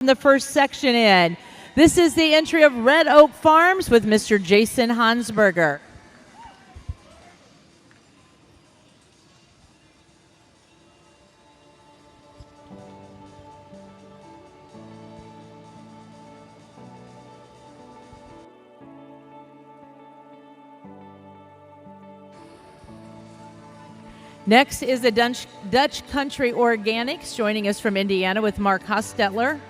the first section in. This is the entry of Red Oak Farms with Mr. Jason Hansberger. Next is the Dutch Country Organics, joining us from Indiana with Mark Hostetler.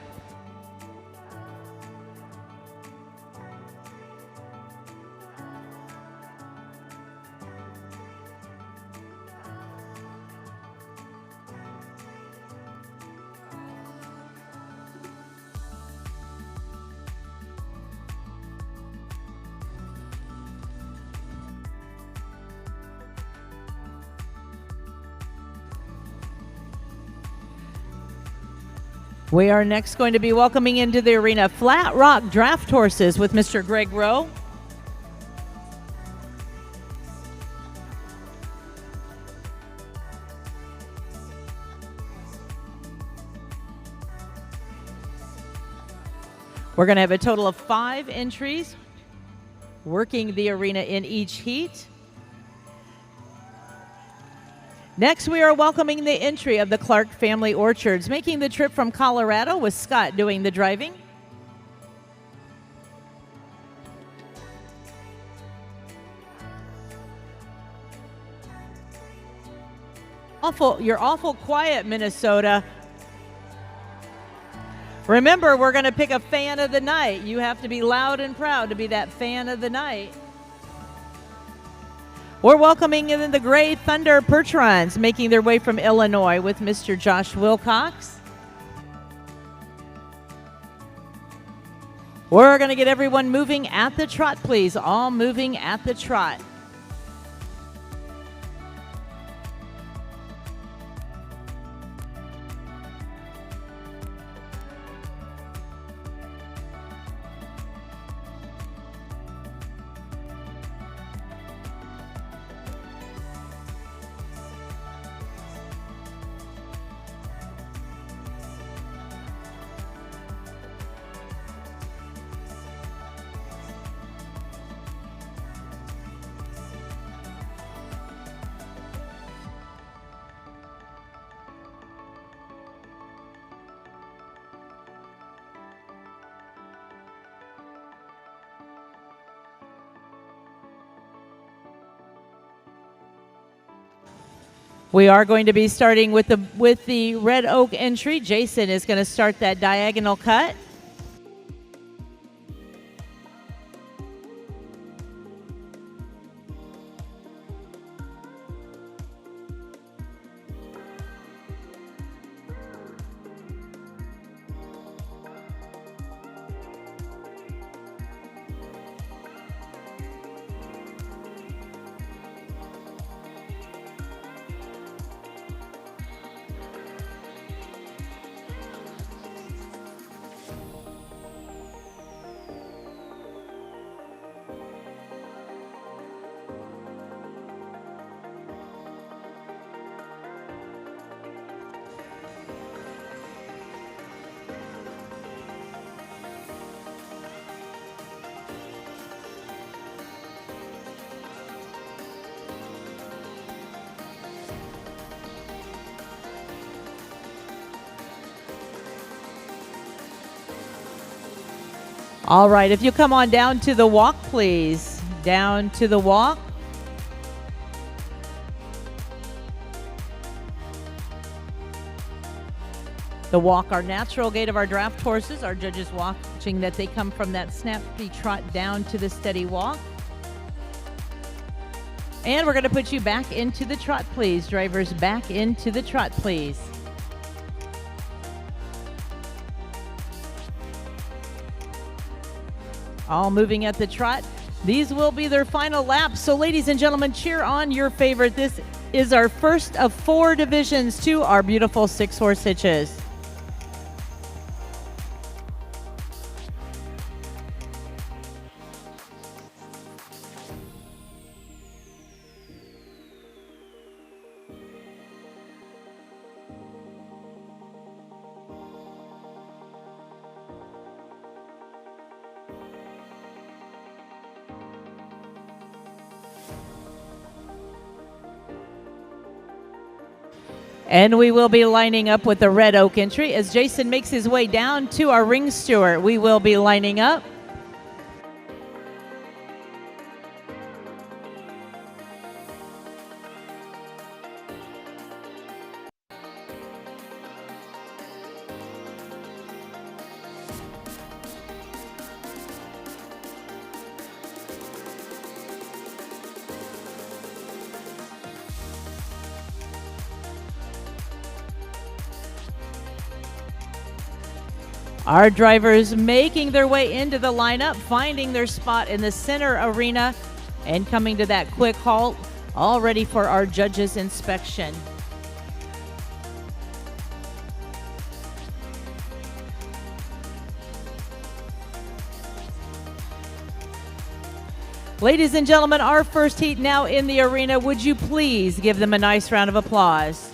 We are next going to be welcoming into the arena Flat Rock Draft Horses with Mr. Greg Rowe. We're going to have a total of 5 entries working the arena in each heat. Next, we are welcoming the entry of the Clark Family Orchards, making the trip from Colorado with Scott doing the driving. You're awful quiet, Minnesota. Remember, we're going to pick a fan of the night. You have to be loud and proud to be that fan of the night. We're welcoming in the Gray Thunder Percherons, making their way from Illinois with Mr. Josh Wilcox. We're going to get everyone moving at the trot, please. All moving at the trot. We are going to be starting with the Red Oak entry. Jason is going to start that diagonal cut. All right, if you come on down to the walk, please. Down to the walk. The walk, our natural gait of our draft horses. Our judges watching that they come from that snappy trot down to the steady walk. And we're going to put you back into the trot, please. Drivers, back into the trot, please. All moving at the trot. These will be their final laps. So ladies and gentlemen, cheer on your favorite. This is our first of 4 divisions to our beautiful 6-horse hitches. And we will be lining up with the Red Oak entry. As Jason makes his way down to our ring steward, we will be lining up. Our drivers making their way into the lineup, finding their spot in the center arena, and coming to that quick halt, all ready for our judges' inspection. Ladies and gentlemen, our first heat now in the arena. Would you please give them a nice round of applause?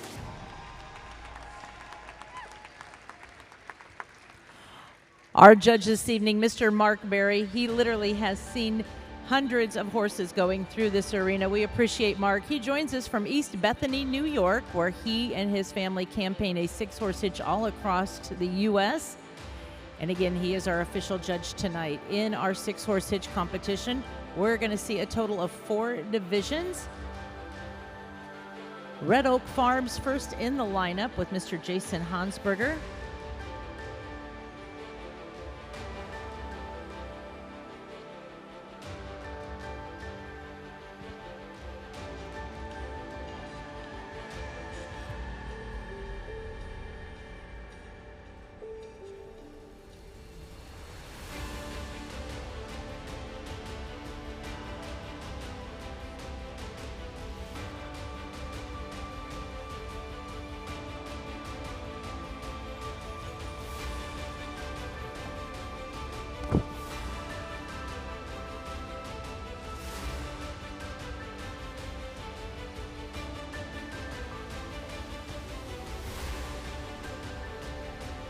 Our judge this evening, Mr. Mark Berry, he literally has seen hundreds of horses going through this arena. We appreciate Mark. He joins us from East Bethany, New York, where he and his family campaign a 6-horse hitch all across the U.S. And again, he is our official judge tonight. In our 6-horse hitch competition, we're going to see a total of 4 divisions. Red Oak Farms first in the lineup with Mr. Jason Hansberger.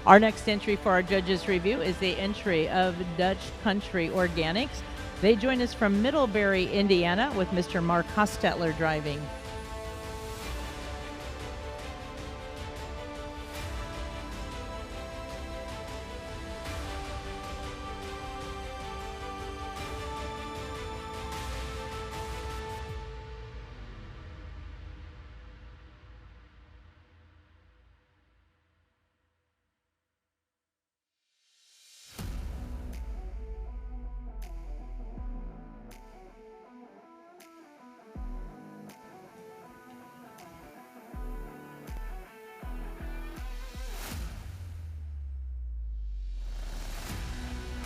Our next entry for our judges' review is the entry of Dutch Country Organics. They join us from Middlebury, Indiana, with Mr. Mark Hostetler driving.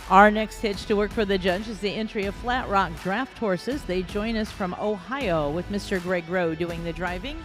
Our next hitch to work for the judge is the entry of Flat Rock Draft Horses. They join us from Ohio with Mr. Greg Rowe doing the driving.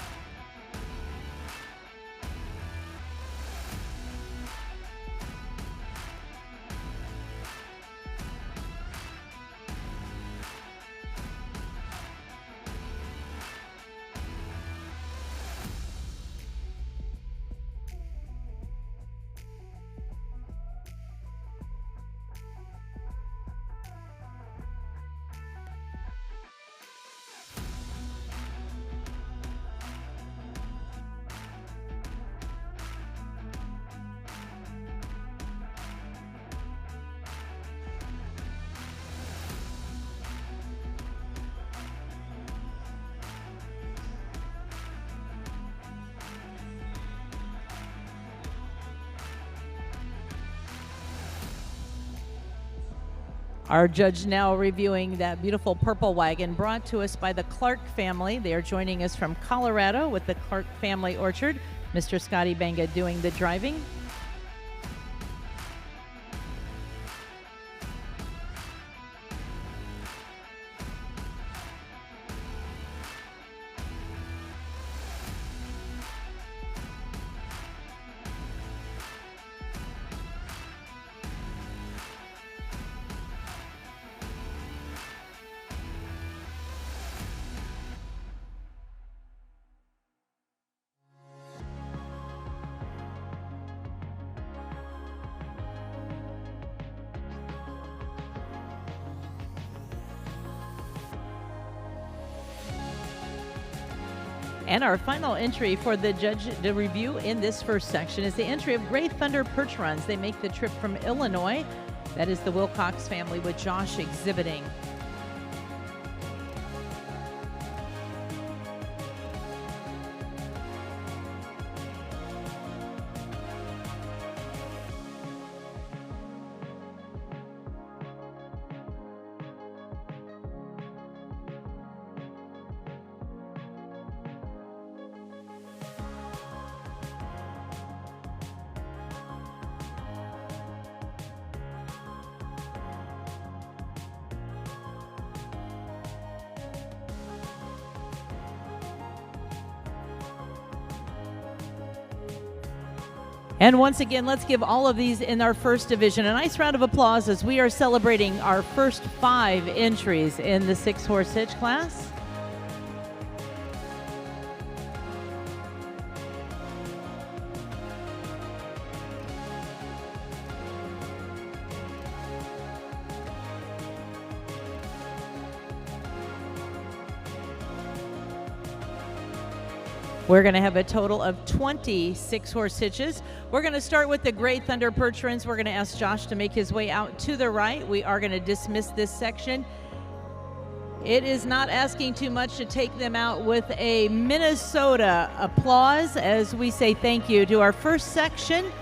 Our judge now reviewing that beautiful purple wagon brought to us by the Clark family. They are joining us from Colorado with the Clark Family Orchard. Mr. Scotty Banga doing the driving. And our final entry for the judge to review in this first section is the entry of Gray Thunder Perch Runs. They make the trip from Illinois. That is the Wilcox family with Josh exhibiting. And once again, let's give all of these in our first division a nice round of applause as we are celebrating our first 5 entries in the 6-horse hitch class. We're going to have a total of 20 6-horse hitches. We're going to start with the Gray Thunder Perch Runs. We're going to ask Josh to make his way out to the right. We are going to dismiss this section. It is not asking too much to take them out with a Minnesota applause as we say thank you to our first section.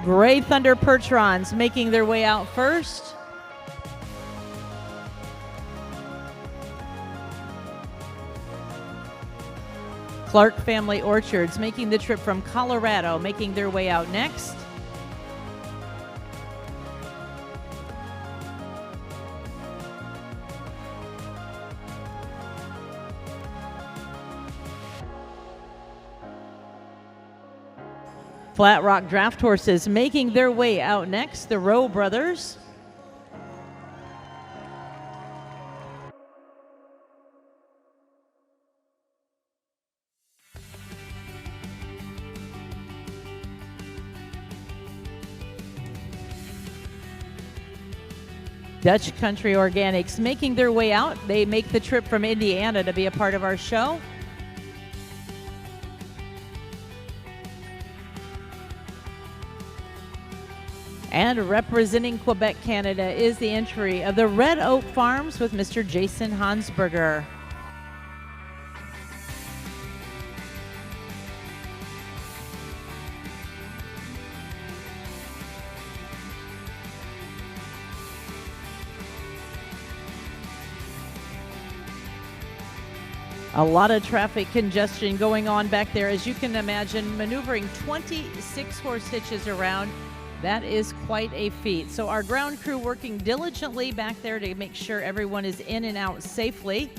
Gray Thunder Perch Runs making their way out first. Clark Family Orchards making the trip from Colorado, making their way out next. Flat Rock Draft Horses making their way out next, the Rowe brothers. Dutch Country Organics making their way out. They make the trip from Indiana to be a part of our show. And representing Quebec, Canada is the entry of the Red Oak Farms with Mr. Jason Hansberger. A lot of traffic congestion going on back there. As you can imagine, maneuvering 26 horse hitches around, that is quite a feat. So our ground crew working diligently back there to make sure everyone is in and out safely.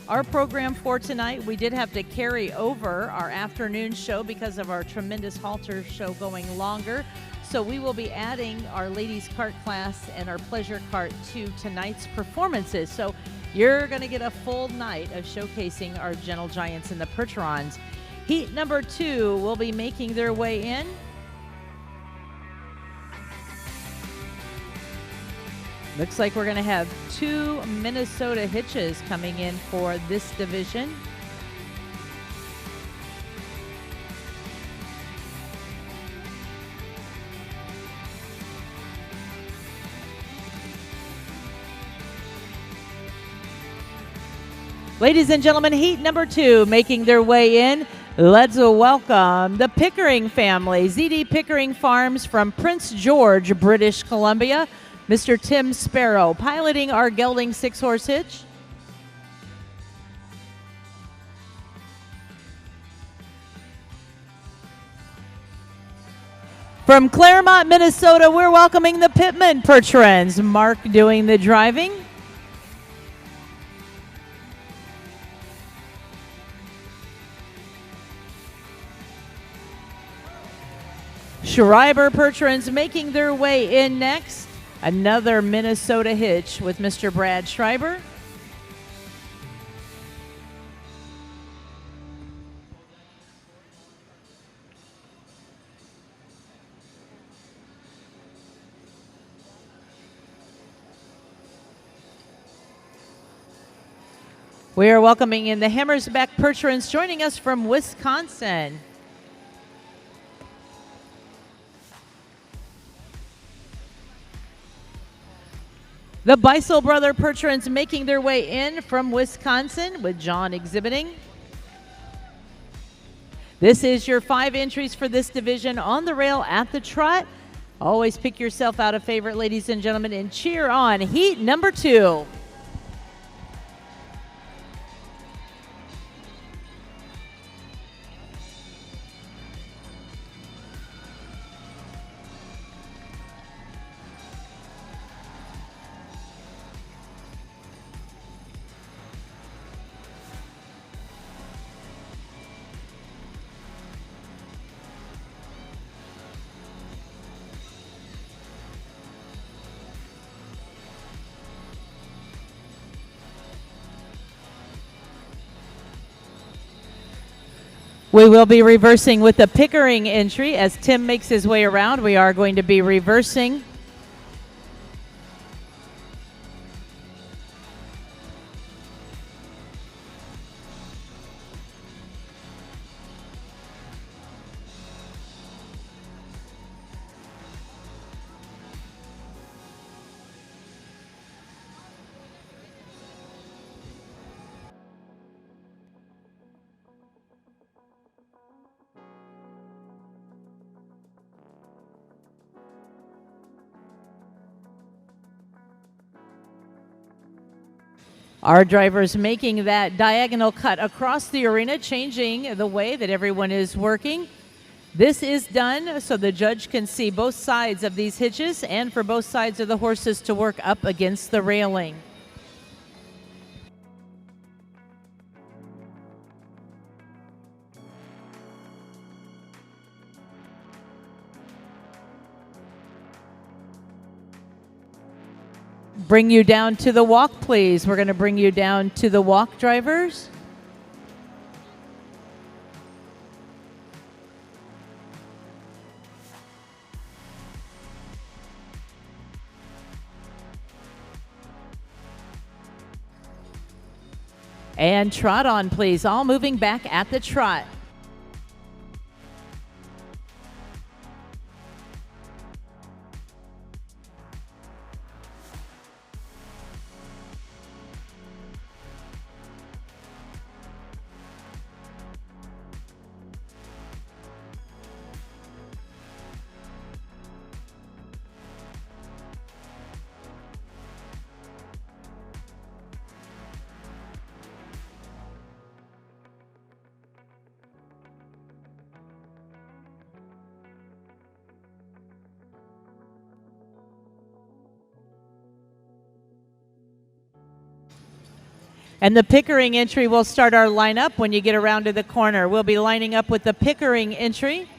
Our program for tonight, we did have to carry over our afternoon show because of our tremendous halter show going longer. So we will be adding our ladies cart class and our pleasure cart to tonight's performances. So you're going to get a full night of showcasing our gentle giants in the Percherons. Heat number 2 will be making their way in. Looks like we're going to have 2 Minnesota hitches coming in for this division. Ladies and gentlemen, heat number 2 making their way in. Let's welcome the Pickering family, ZD Pickering Farms from Prince George, British Columbia. Mr. Tim Sparrow piloting our gelding 6-horse hitch. From Claremont, Minnesota, we're welcoming the Pittman Percherons. Mark doing the driving. Schreiber Percherons making their way in next. Another Minnesota hitch with Mr. Brad Schreiber. We are welcoming in the Hammersback Percherons joining us from Wisconsin. The Beisel brother Percherons making their way in from Wisconsin with John exhibiting. This is your 5 entries for this division on the rail at the trot. Always pick yourself out a favorite, ladies and gentlemen, and cheer on heat number 2. We will be reversing with the Pickering entry. As Tim makes his way around, we are going to be reversing. Our drivers making that diagonal cut across the arena, changing the way that everyone is working. This is done so the judge can see both sides of these hitches and for both sides of the horses to work up against the railing. Bring you down to the walk, please. We're going to bring you down to the walk, drivers. And trot on, please. All moving back at the trot. And the Pickering entry will start our lineup when you get around to the corner. We'll be lining up with the Pickering entry.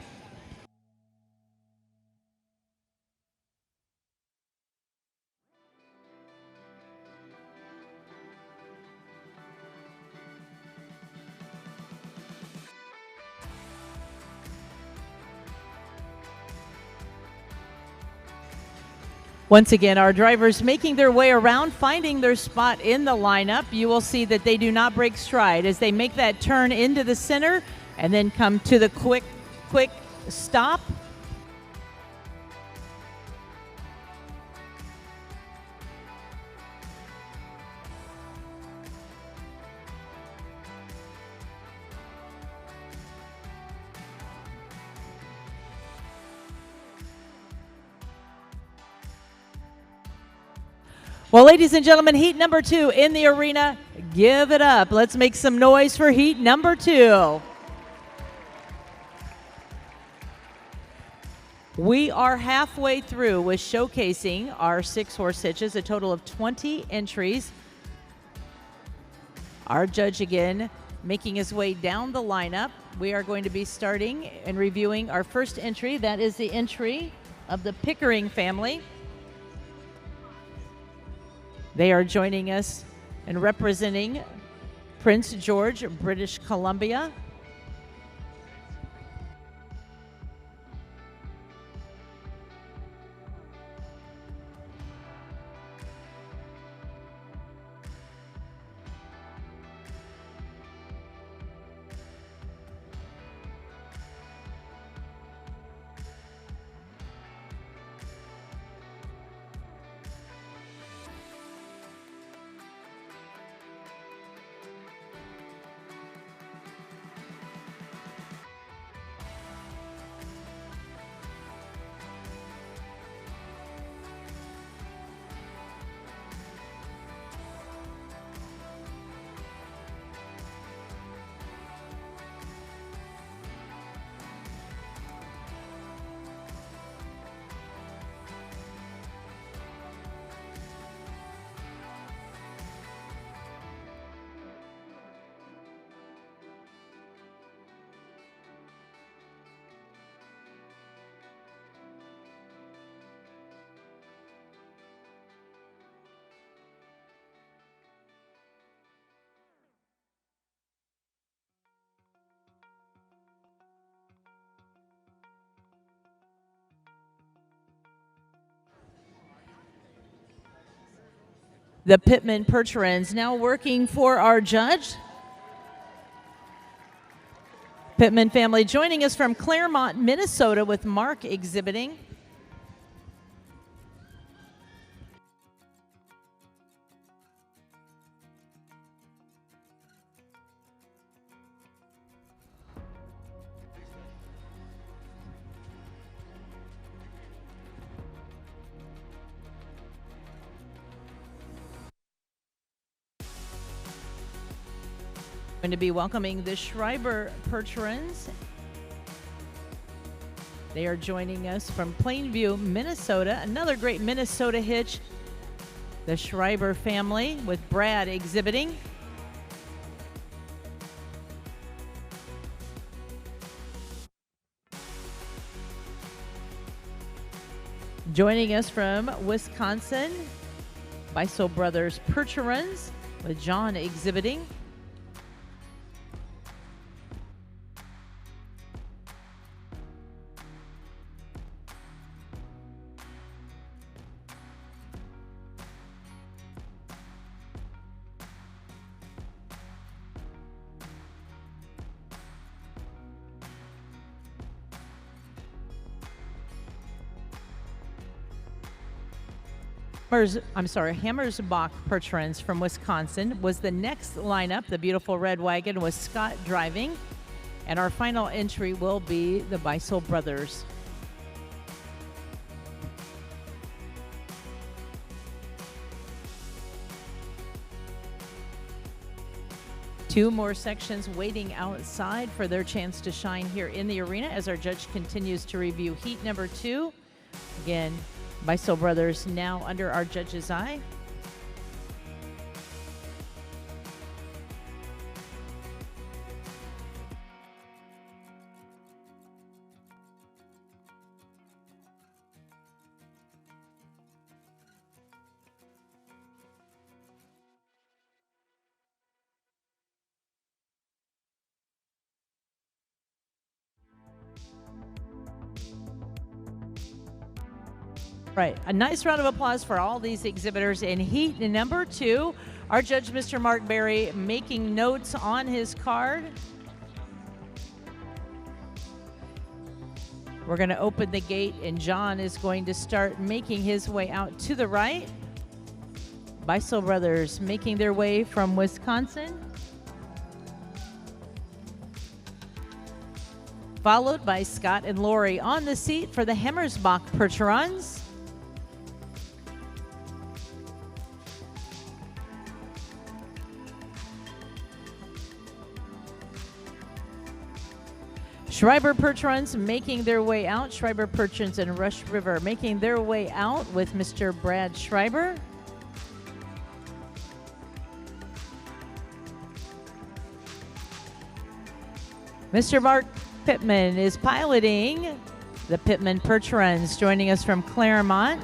Once again, our drivers making their way around, finding their spot in the lineup. You will see that they do not break stride as they make that turn into the center and then come to the quick stop. Well, ladies and gentlemen, heat number 2 in the arena. Give it up. Let's make some noise for heat number 2. We are halfway through with showcasing our 6-horse hitches, a total of 20 entries. Our judge again making his way down the lineup. We are going to be starting and reviewing our first entry. That is the entry of the Pickering family. They are joining us and representing Prince George, British Columbia. The Pittman Percherons now working for our judge. Pittman family joining us from Claremont, Minnesota, with Mark exhibiting. Going to be welcoming the Schreiber Percherons. They are joining us from Plainview, Minnesota. Another great Minnesota hitch. The Schreiber family with Brad exhibiting. Joining us from Wisconsin, Beisel Brothers Percherons with John exhibiting. Hammersbach Percherons from Wisconsin was the next lineup. The beautiful red wagon was Scott driving. And our final entry will be the Beisel Brothers. Two more sections waiting outside for their chance to shine here in the arena as our judge continues to review heat number 2. Again, Beisel Brothers now under our judge's eye. Right, a nice round of applause for all these exhibitors in heat number 2. Our judge, Mr. Mark Berry, making notes on his card. We're going to open the gate, and John is going to start making his way out to the right. Beisel Brothers making their way from Wisconsin. Followed by Scott and Lori on the seat for the Hammersbach Percherons. Schreiber Percherons making their way out. Schreiber Percherons and Rush River making their way out with Mr. Brad Schreiber. Mr. Mark Pittman is piloting the Pittman Percherons, joining us from Claremont.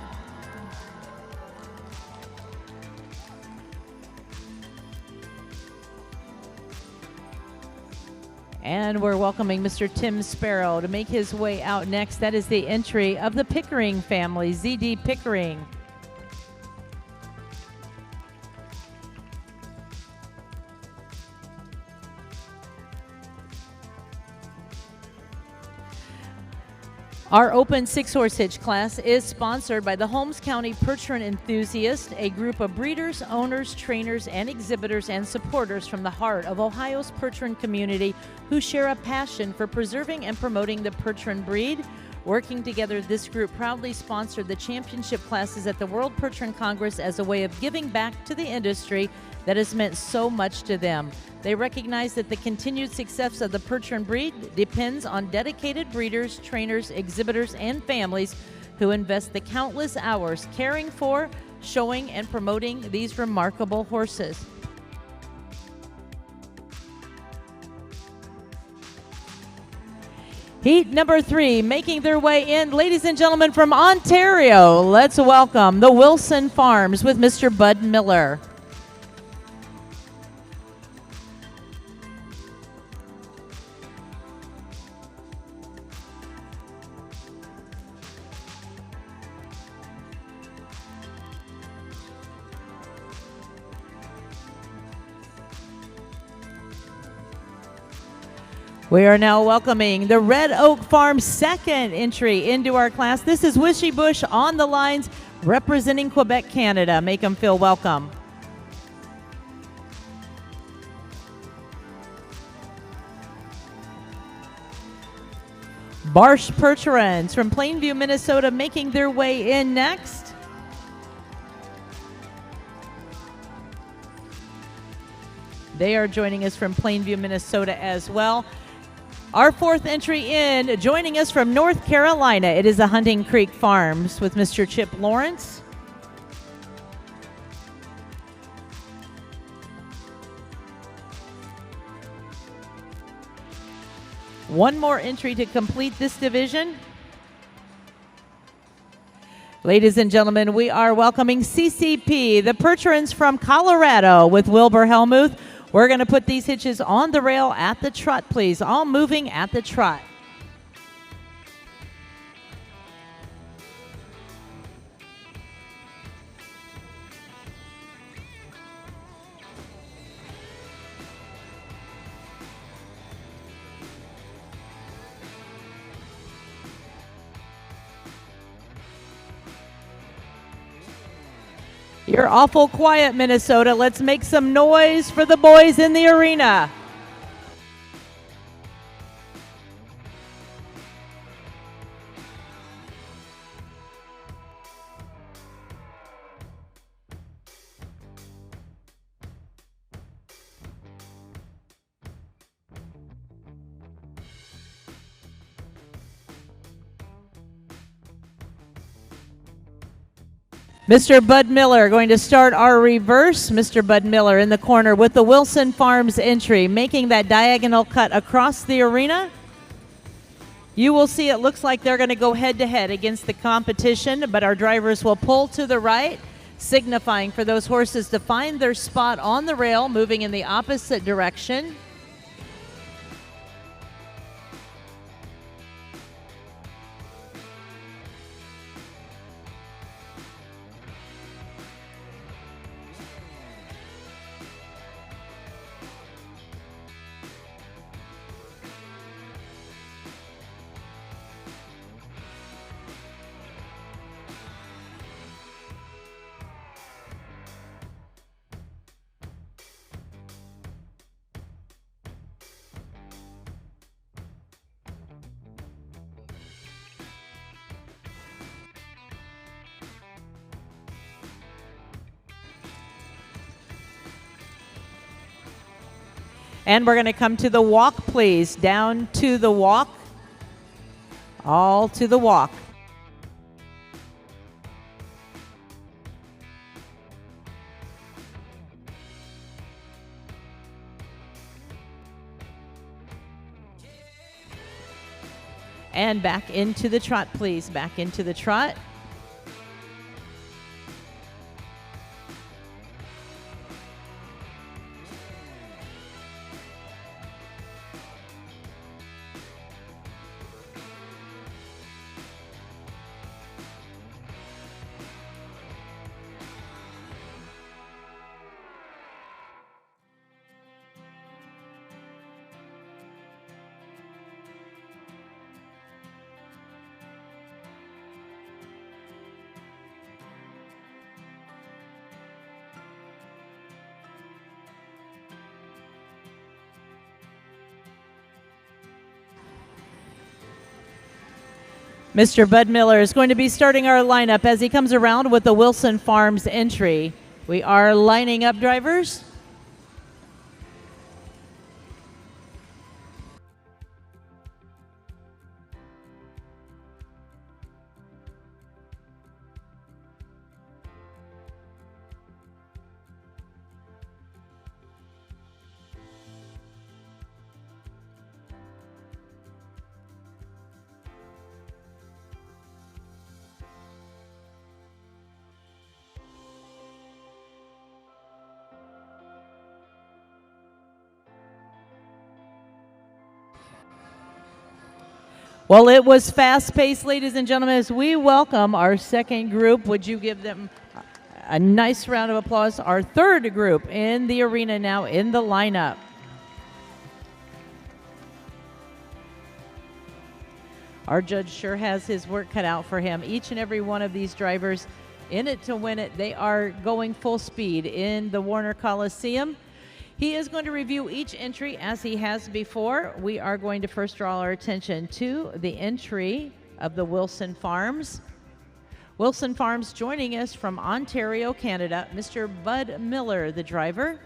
And we're welcoming Mr. Tim Sparrow to make his way out next. That is the entry of the Pickering family, ZD Pickering. Our open 6-horse hitch class is sponsored by the Holmes County Percheron Enthusiast, a group of breeders, owners, trainers, and exhibitors and supporters from the heart of Ohio's Percheron community who share a passion for preserving and promoting the Percheron breed. Working together, this group proudly sponsored the championship classes at the World Percheron Congress as a way of giving back to the industry that has meant so much to them. They recognize that the continued success of the Percheron breed depends on dedicated breeders, trainers, exhibitors, and families who invest the countless hours caring for, showing, and promoting these remarkable horses. Heat number 3, making their way in, ladies and gentlemen, from Ontario, let's welcome the Wilson Farms with Mr. Bud Miller. We are now welcoming the Red Oak Farm second entry into our class. This is Wishy Bush on the lines representing Quebec, Canada. Make them feel welcome. Barsh Percherons from Plainview, Minnesota, making their way in next. They are joining us from Plainview, Minnesota as well. Our fourth entry in, joining us from North Carolina, it is the Hunting Creek Farms with Mr. Chip Lawrence. One more entry to complete this division. Ladies and gentlemen, we are welcoming CCP, the Percherons from Colorado with Wilbur Helmuth. We're going to put these hitches on the rail at the trot, please. All moving at the trot. You're awful quiet, Minnesota. Let's make some noise for the boys in the arena. Mr. Bud Miller going to start our reverse. Mr. Bud Miller in the corner with the Wilson Farms entry, making that diagonal cut across the arena. You will see it looks like they're going to go head-to-head against the competition, but our drivers will pull to the right, signifying for those horses to find their spot on the rail, moving in the opposite direction. And we're going to come to the walk, please. Down to the walk. All to the walk. And back into the trot, please. Back into the trot. Mr. Bud Miller is going to be starting our lineup as he comes around with the Wilson Farms entry. We are lining up, drivers. Well, it was fast-paced, ladies and gentlemen, as we welcome our second group. Would you give them a nice round of applause? Our third group in the arena now in the lineup. Our judge sure has his work cut out for him. Each and every one of these drivers in it to win it. They are going full speed in the Warner Coliseum. He is going to review each entry as he has before. We are going to first draw our attention to the entry of the Wilson Farms. Wilson Farms joining us from Ontario, Canada, Mr. Bud Miller, the driver.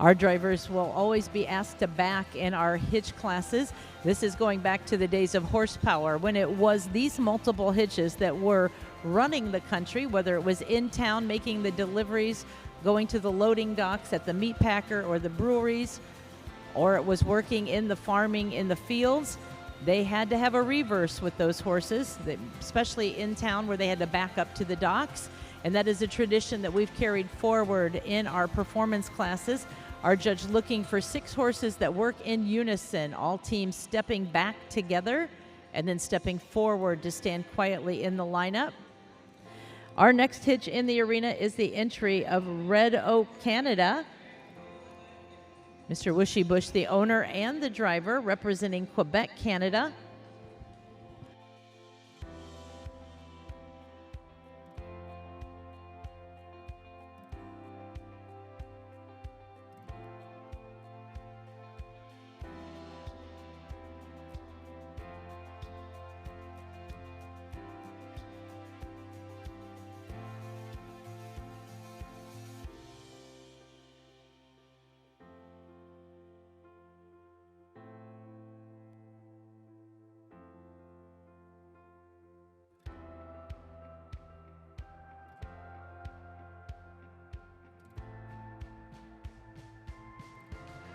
Our drivers will always be asked to back in our hitch classes. This is going back to the days of horsepower when it was these multiple hitches that were running the country, whether it was in town making the deliveries, going to the loading docks at the meat packer or the breweries, or it was working in the farming in the fields. They had to have a reverse with those horses, especially in town where they had to back up to the docks. And that is a tradition that we've carried forward in our performance classes. Our judge looking for 6 horses that work in unison, all teams stepping back together and then stepping forward to stand quietly in the lineup. Our next hitch in the arena is the entry of Red Oak, Canada. Mr. Wishy Bush, the owner and the driver, representing Quebec, Canada.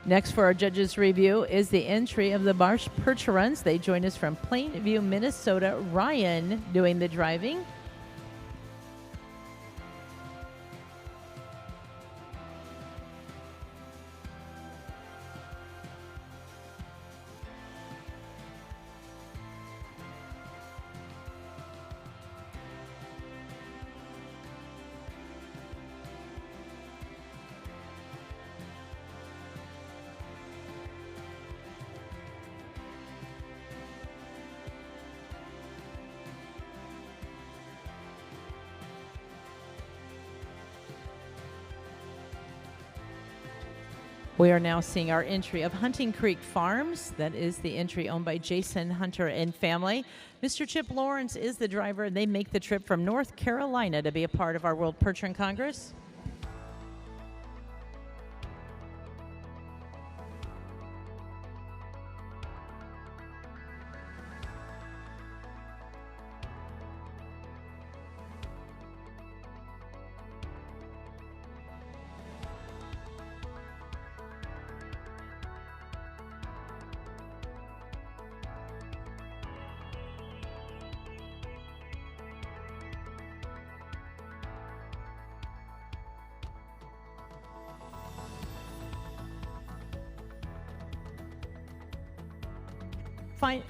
Next for our judges' review is the entry of the Marsh Percherons. They join us from Plainview, Minnesota. Ryan doing the driving. We are now seeing our entry of Hunting Creek Farms. That is the entry owned by Jason Hunter and family. Mr. Chip Lawrence is the driver, and they make the trip from North Carolina to be a part of our World Percheron Congress.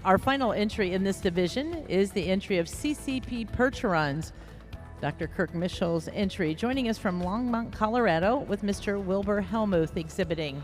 Our final entry in this division is the entry of CCP Percherons. Dr. Kirk Mitchell's entry, joining us from Longmont, Colorado, with Mr. Wilbur Helmuth exhibiting.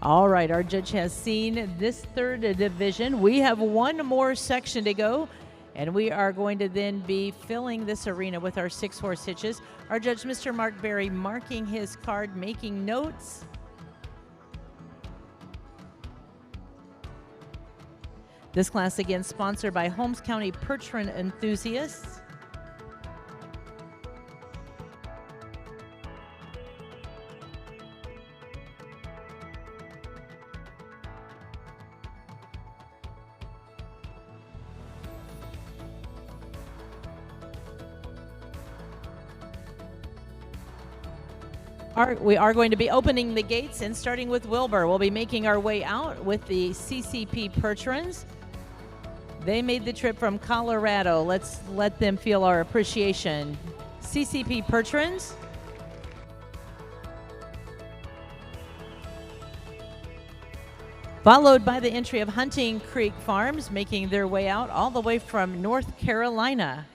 All right, our judge has seen this third division. We have one more section to go, and we are going to then be filling this arena with our 6-horse hitches. Our judge, Mr. Mark Berry, marking his card, making notes. This class again sponsored by Holmes County Percheron Enthusiasts. We are going to be opening the gates and starting with Wilbur. We'll be making our way out with the CCP Percherons. They made the trip from Colorado. Let's let them feel our appreciation. CCP Percherons. Followed by the entry of Hunting Creek Farms, making their way out all the way from North Carolina.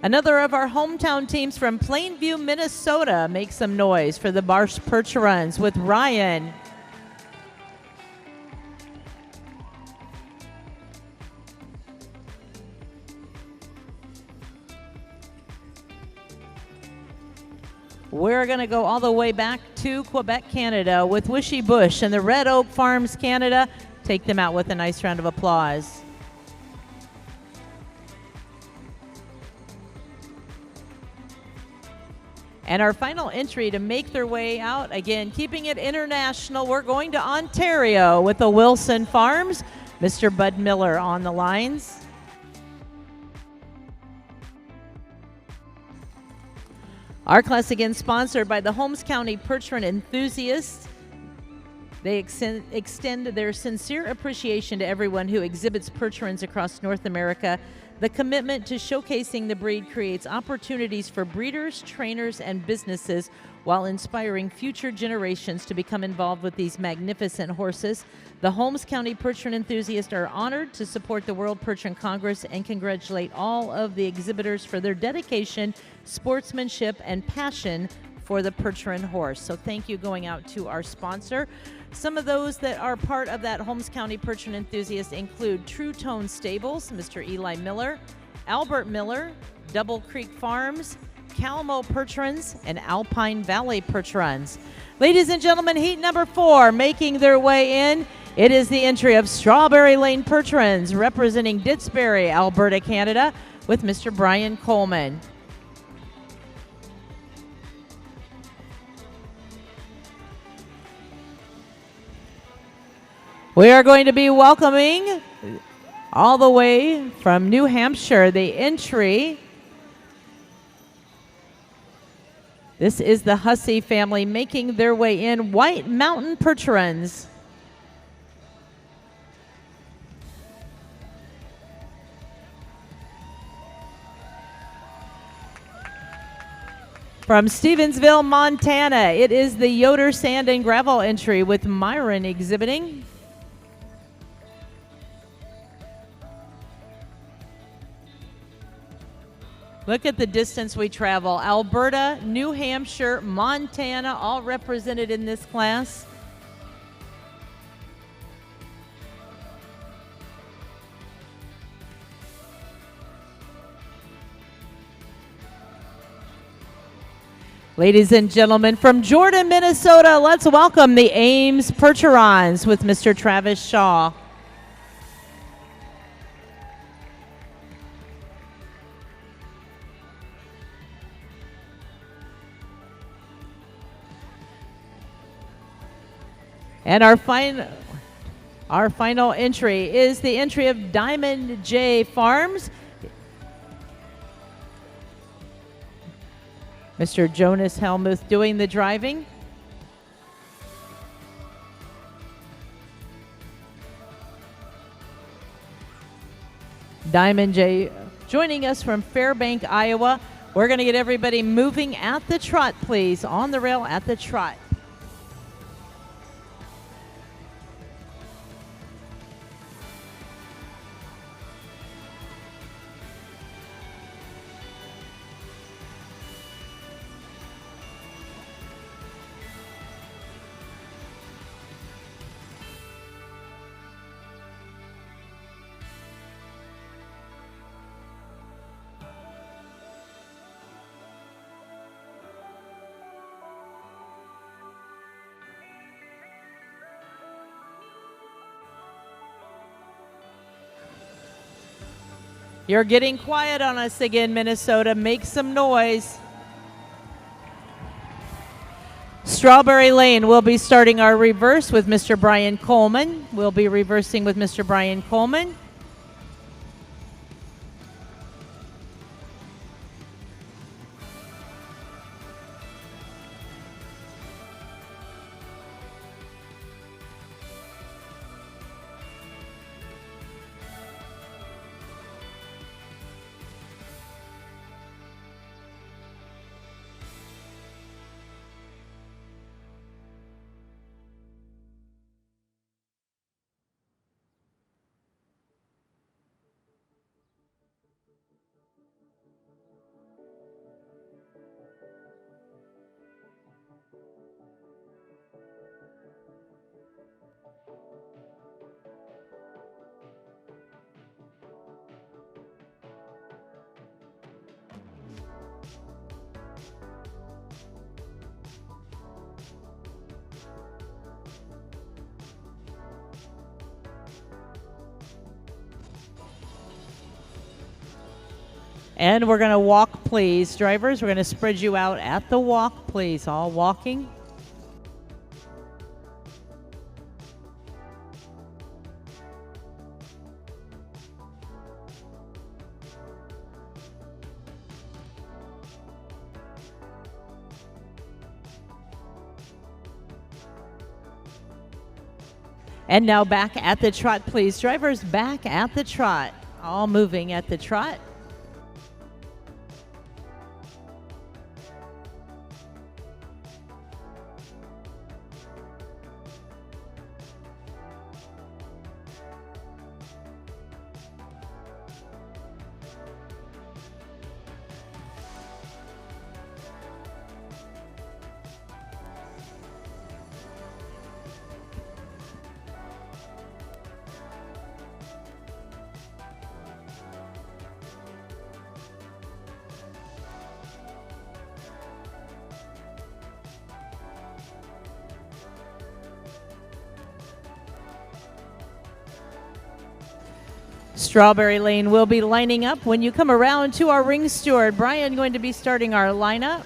Another of our hometown teams from Plainview, Minnesota, make some noise for the Marsh Percherons with Ryan. We're going to go all the way back to Quebec, Canada with Wishy Bush and the Red Oak Farms, Canada. Take them out with a nice round of applause. And our final entry to make their way out, again, keeping it international, we're going to Ontario with the Wilson Farms. Mr. Bud Miller on the lines. Our class again sponsored by the Holmes County Percheron Enthusiasts. They extend their sincere appreciation to everyone who exhibits percherons across North America. The commitment to showcasing the breed creates opportunities for breeders, trainers, and businesses while inspiring future generations to become involved with these magnificent horses. The Holmes County Percheron Enthusiasts are honored to support the World Percheron Congress and congratulate all of the exhibitors for their dedication, sportsmanship, and passion for the Percheron horse. So thank you going out to our sponsor. Some of those that are part of that Holmes County Percheron Enthusiast include True Tone Stables, Mr. Eli Miller, Albert Miller, Double Creek Farms, Calamo Percherons, and Alpine Valley Percherons. Ladies and gentlemen, heat number 4 making their way in. It is the entry of Strawberry Lane Percherons representing Didsbury, Alberta, Canada, with Mr. Brian Coleman. We are going to be welcoming all the way from New Hampshire the entry. This is the Hussey family making their way in, White Mountain Percherons. From Stevensville, Montana, it is the Yoder Sand and Gravel entry with Myron exhibiting. Look at the distance we travel. Alberta, New Hampshire, Montana, all represented in this class. Ladies and gentlemen, from Jordan, Minnesota, let's welcome the Ames Percherons with Mr. Travis Shaw. And our final entry is the entry of Diamond J Farms. Mr. Jonas Helmuth doing the driving. Diamond J joining us from Fairbank, Iowa. We're going to get everybody moving at the trot, please, on the rail at the trot. You're getting quiet on us again, Minnesota. Make some noise. Strawberry Lane will be starting our reverse with Mr. Brian Coleman. We'll be reversing with Mr. Brian Coleman. And we're going to walk, please. Drivers, we're going to spread you out at the walk, please. All walking. And now back at the trot, please. Drivers, back at the trot. All moving at the trot. Strawberry Lane will be lining up. When you come around to our ring steward, Brian going to be starting our lineup.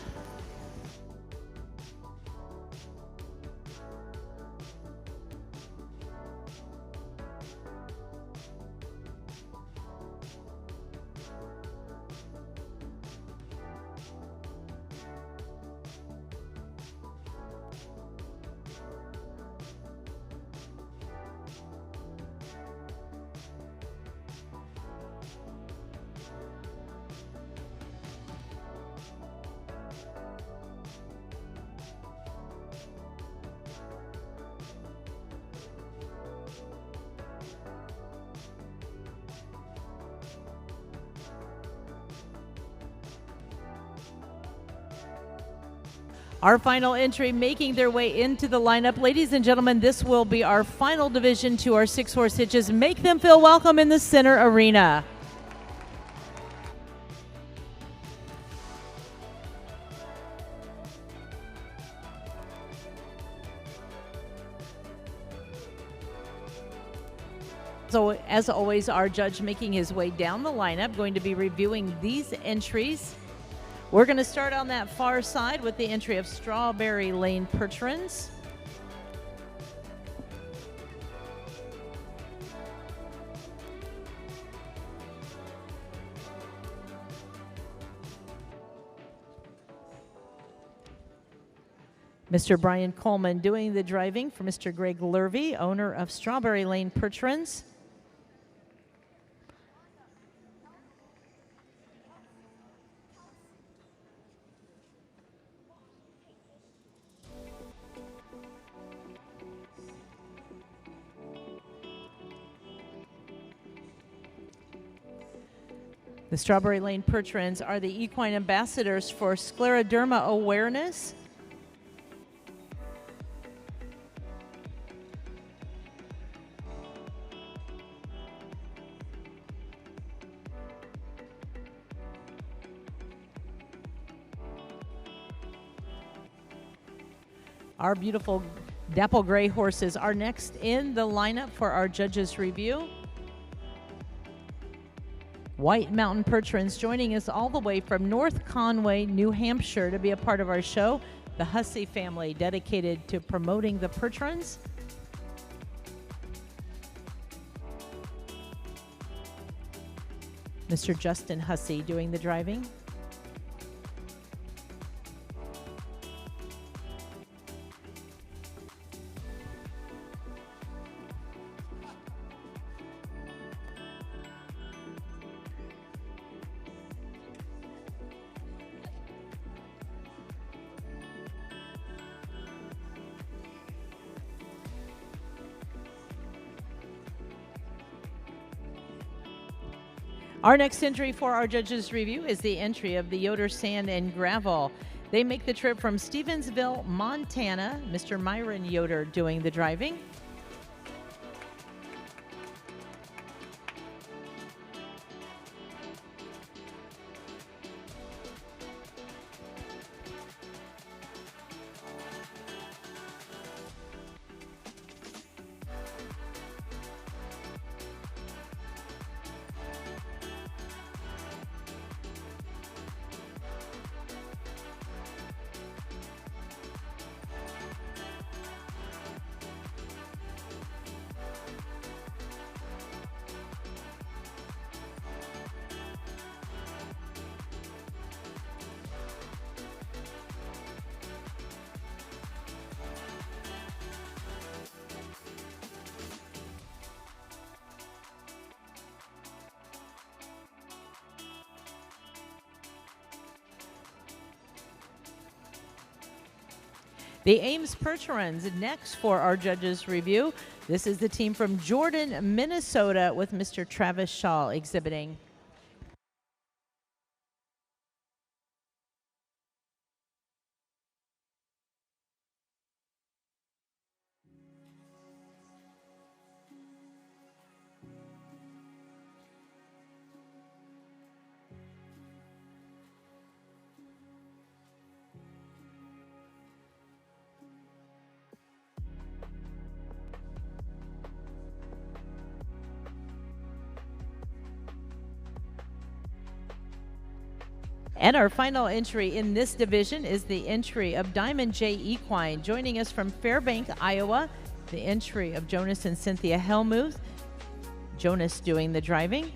Our final entry making their way into the lineup. Ladies and gentlemen, this will be our final division to our 6-horse hitches. Make them feel welcome in the center arena. So as always, our judge making his way down the lineup, going to be reviewing these entries. We're going to start on that far side with the entry of Strawberry Lane Pertrins. Mr. Brian Coleman doing the driving for Mr. Greg Lurvey, owner of Strawberry Lane Pertrins. The Strawberry Lane Pertrins are the equine ambassadors for scleroderma awareness. Our beautiful dapple gray horses are next in the lineup for our judges' review. White Mountain Percherons joining us all the way from North Conway, New Hampshire to be a part of our show. The Hussey family dedicated to promoting the Percherons. Mr. Justin Hussey doing the driving. Our next entry for our judges' review is the entry of the Yoder Sand and Gravel. They make the trip from Stevensville, Montana. Mr. Myron Yoder doing the driving. The Ames Percherons next for our judges' review. This is the team from Jordan, Minnesota, with Mr. Travis Shaw exhibiting. And our final entry in this division is the entry of Diamond J Equine. Joining us from Fairbank, Iowa, the entry of Jonas and Cynthia Helmuth. Jonas doing the driving.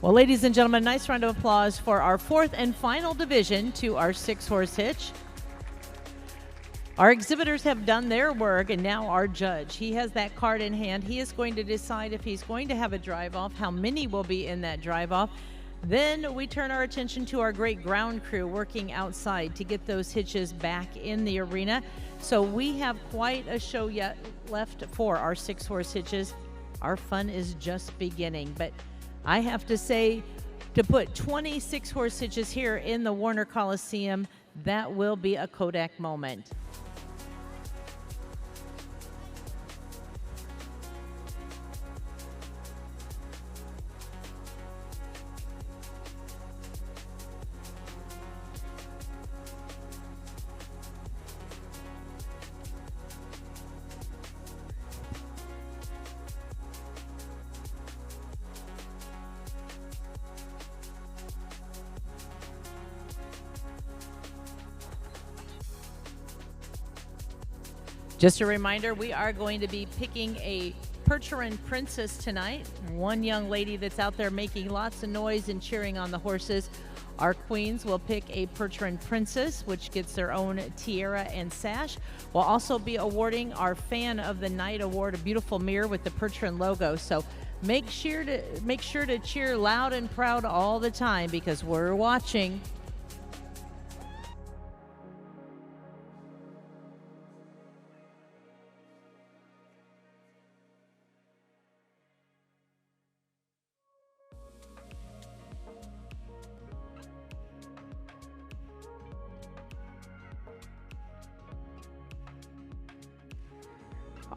Well, ladies and gentlemen, nice round of applause for our fourth and final division to our 6-horse hitch. Our exhibitors have done their work, and now our judge. He has that card in hand. He is going to decide if he's going to have a drive-off, how many will be in that drive-off. Then we turn our attention to our great ground crew working outside to get those hitches back in the arena. So we have quite a show yet left for our 6-horse hitches. Our fun is just beginning, but I have to say, to put 26 horse hitches here in the Warner Coliseum, that will be a Kodak moment. Just a reminder, we are going to be picking a Percheron Princess tonight. One young lady that's out there making lots of noise and cheering on the horses. Our queens will pick a Percheron Princess, which gets their own tiara and sash. We'll also be awarding our Fan of the Night award, a beautiful mirror with the Percheron logo. So make sure to cheer loud and proud all the time, because we're watching.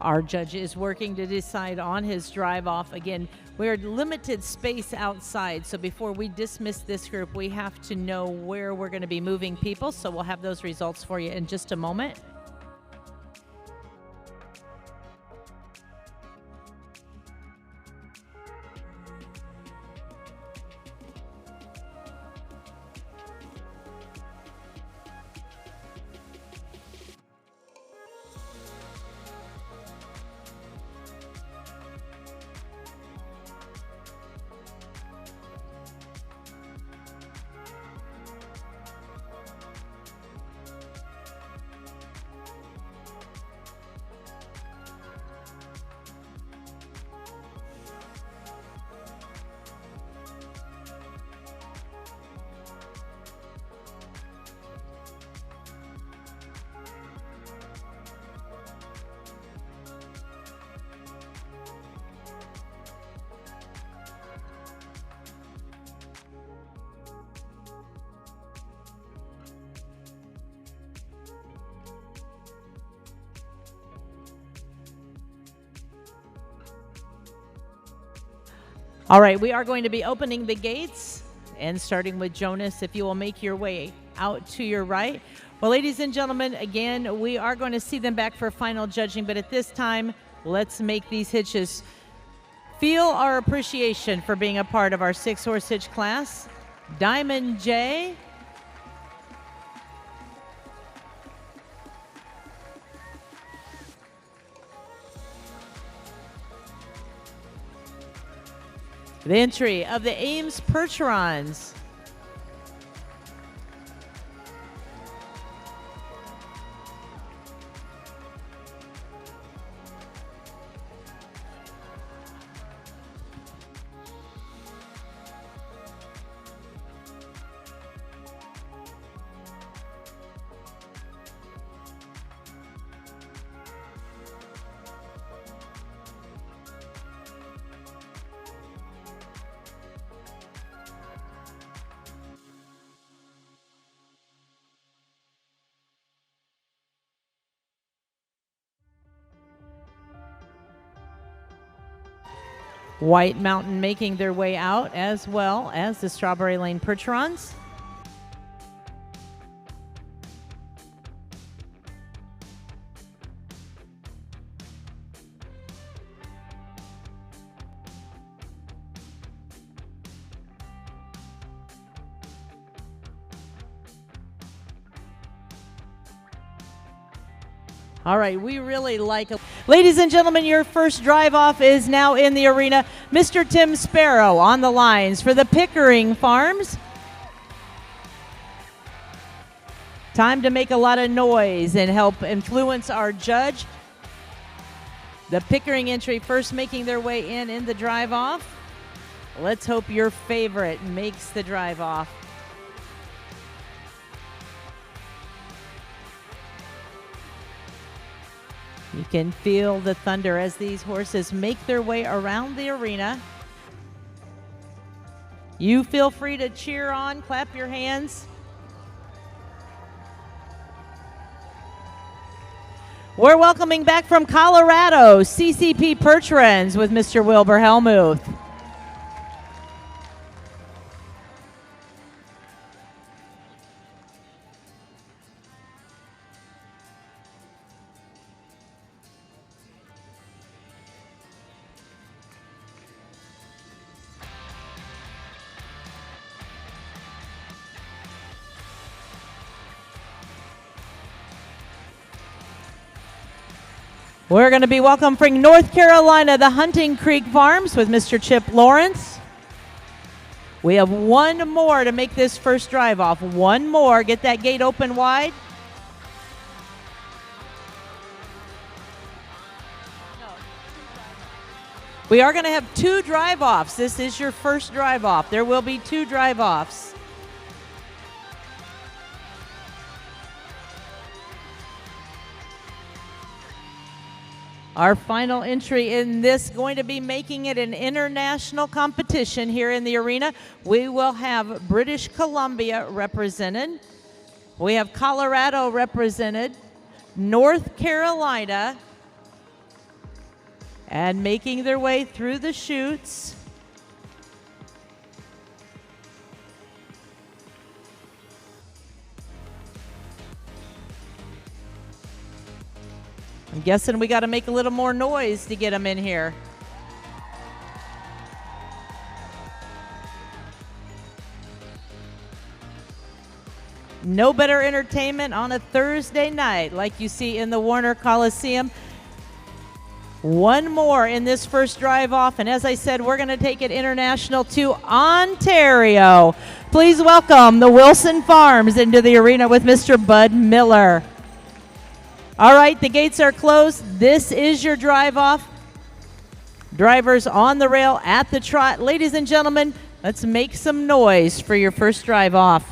Our judge is working to decide on his drive off. Again, we are limited space outside, so before we dismiss this group, we have to know where we're going to be moving people, so we'll have those results for you in just a moment. All right, we are going to be opening the gates and starting with Jonas, if you will make your way out to your right. Well, ladies and gentlemen, again, we are going to see them back for final judging, but at this time, let's make these hitches feel our appreciation for being a part of our 6-horse hitch class. Diamond J. The entry of the Ames Percherons. White Mountain making their way out, as well as the Strawberry Lane Percherons. All right, we really like it. Ladies and gentlemen, your first drive off is now in the arena. Mr. Tim Sparrow on the lines for the Pickering Farms. Time to make a lot of noise and help influence our judge. The Pickering entry first making their way in the drive off. Let's hope your favorite makes the drive off. You can feel the thunder as these horses make their way around the arena. You feel free to cheer on, clap your hands. We're welcoming back from Colorado, CCP Percherons with Mr. Wilbur Helmuth. We're going to be welcoming North Carolina, the Hunting Creek Farms with Mr. Chip Lawrence. We have one more to make this first drive off. One more. Get that gate open wide. We are going to have 2 drive offs. This is your first drive off. There will be 2 drive offs. Our final entry in this, going to be making it an international competition here in the arena. We will have British Columbia represented. We have Colorado represented, North Carolina, and making their way through the chutes. I'm guessing we got to make a little more noise to get them in here. No better entertainment on a Thursday night like you see in the Warner Coliseum. One more in this first drive off, and as I said, we're going to take it international to Ontario. Please welcome the Wilson Farms into the arena with Mr. Bud Miller. All right, the gates are closed. This is your drive off. Drivers on the rail at the trot. Ladies and gentlemen, let's make some noise for your first drive off.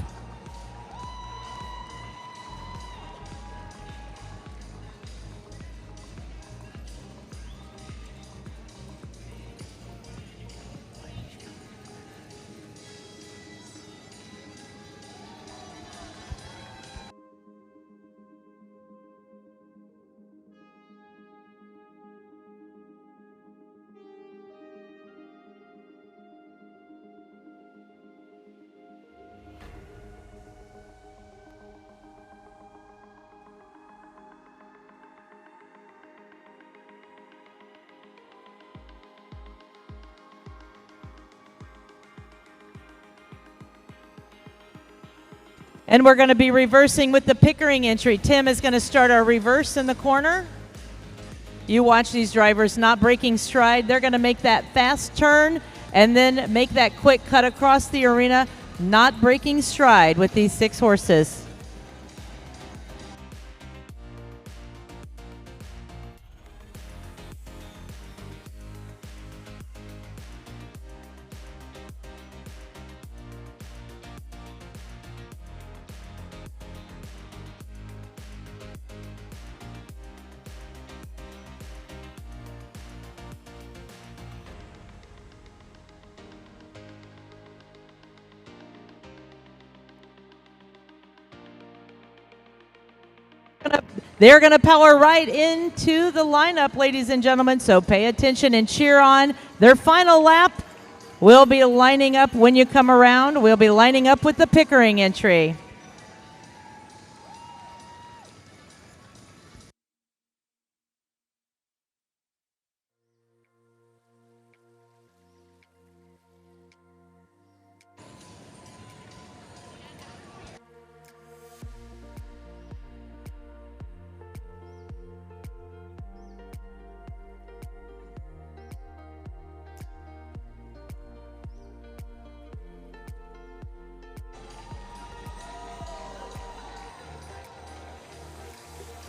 And we're going to be reversing with the Pickering entry. Tim is going to start our reverse in the corner. You watch these drivers not breaking stride. They're going to make that fast turn and then make that quick cut across the arena, not breaking stride with these 6 horses. They're going to power right into the lineup, ladies and gentlemen, so pay attention and cheer on. Their final lap will be lining up when you come around. We'll be lining up with the Pickering entry.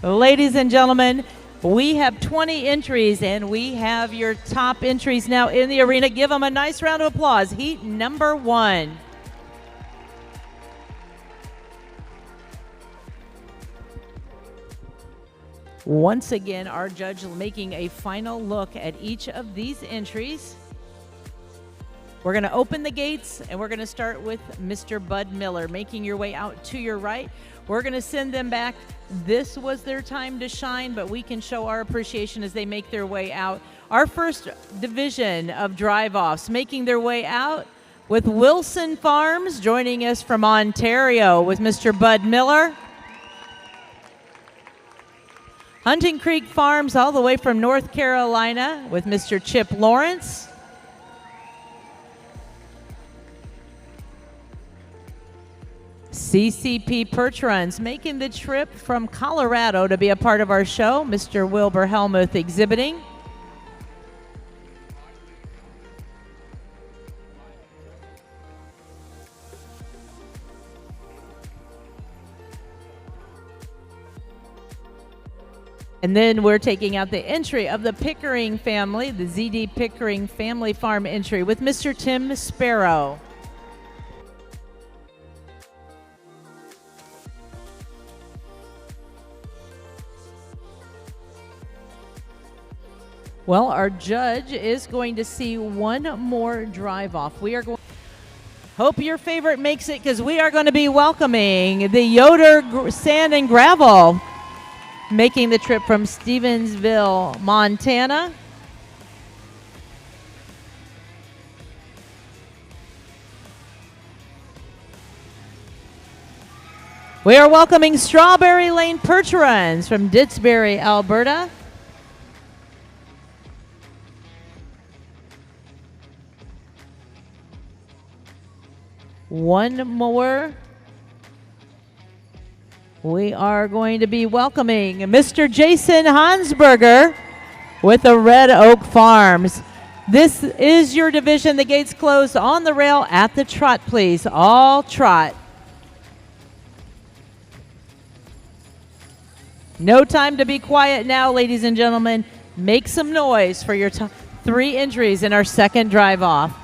Ladies and gentlemen, we have 20 entries, and we have your top entries now in the arena. Give them a nice round of applause. Heat number 1. Once again, our judge making a final look at each of these entries. We're going to open the gates, and we're going to start with Mr. Bud Miller. Making your way out to your right. We're going to send them back. This was their time to shine, but we can show our appreciation as they make their way out. Our first division of drive-offs making their way out with Wilson Farms, joining us from Ontario with Mr. Bud Miller. Hunting Creek Farms all the way from North Carolina with Mr. Chip Lawrence. CCP Perch Runs making the trip from Colorado to be a part of our show. Mr. Wilbur Helmuth exhibiting. And then we're taking out the entry of the Pickering family, the ZD Pickering Family Farm entry with Mr. Tim Sparrow. Well, our judge is going to see one more drive off. We are going. Hope your favorite makes it, because we are going to be welcoming the Yoder Sand and Gravel, making the trip from Stevensville, Montana. We are welcoming Strawberry Lane Perch Runs from Didsbury, Alberta. One more. We are going to be welcoming Mr. Jason Hansberger with the Red Oak Farms. This is your division. The gates closed on the rail at the trot, please. All trot. No time to be quiet now, ladies and gentlemen. Make some noise for your 3 entries in our second drive off.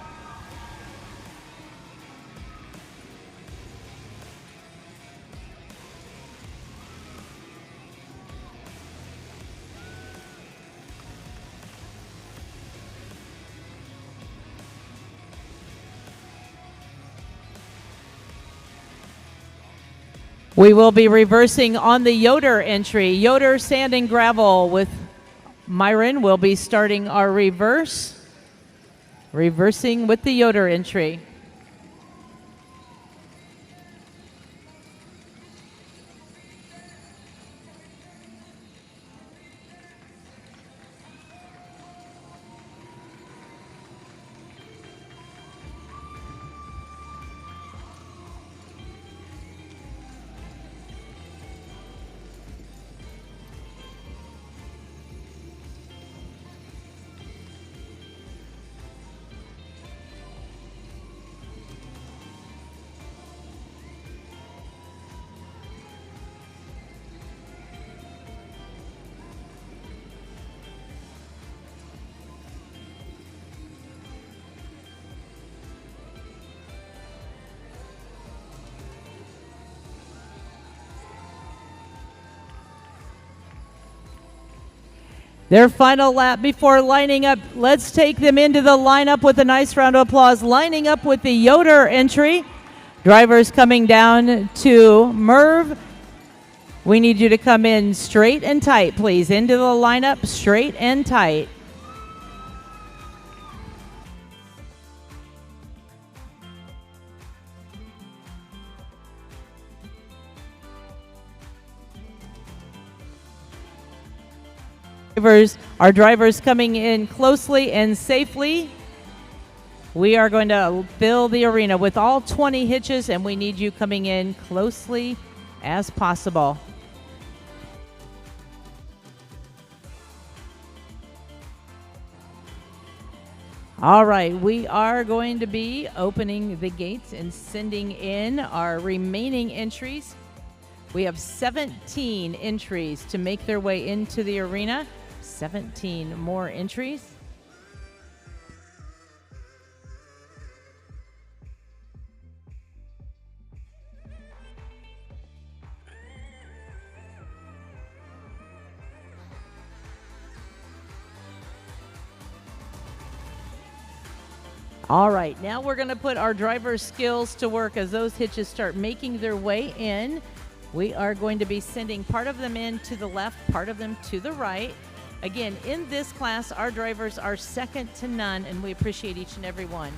We will be reversing on the Yoder entry. Yoder Sand and Gravel with Myron will be starting our reverse. Reversing with the Yoder entry. Their final lap before lining up. Let's take them into the lineup with a nice round of applause. Lining up with the Yoder entry. Drivers coming down to Merv. We need you to come in straight and tight, please. Into the lineup, straight and tight. Our drivers coming in closely and safely. We are going to fill the arena with all 20 hitches, and we need you coming in closely as possible. All right, we are going to be opening the gates and sending in our remaining entries. We have 17 entries to make their way into the arena. 17 more entries. All right, now we're going to put our driver's skills to work as those hitches start making their way in. We are going to be sending part of them in to the left, part of them to the right. Again, in this class, our drivers are second to none, and we appreciate each and every one.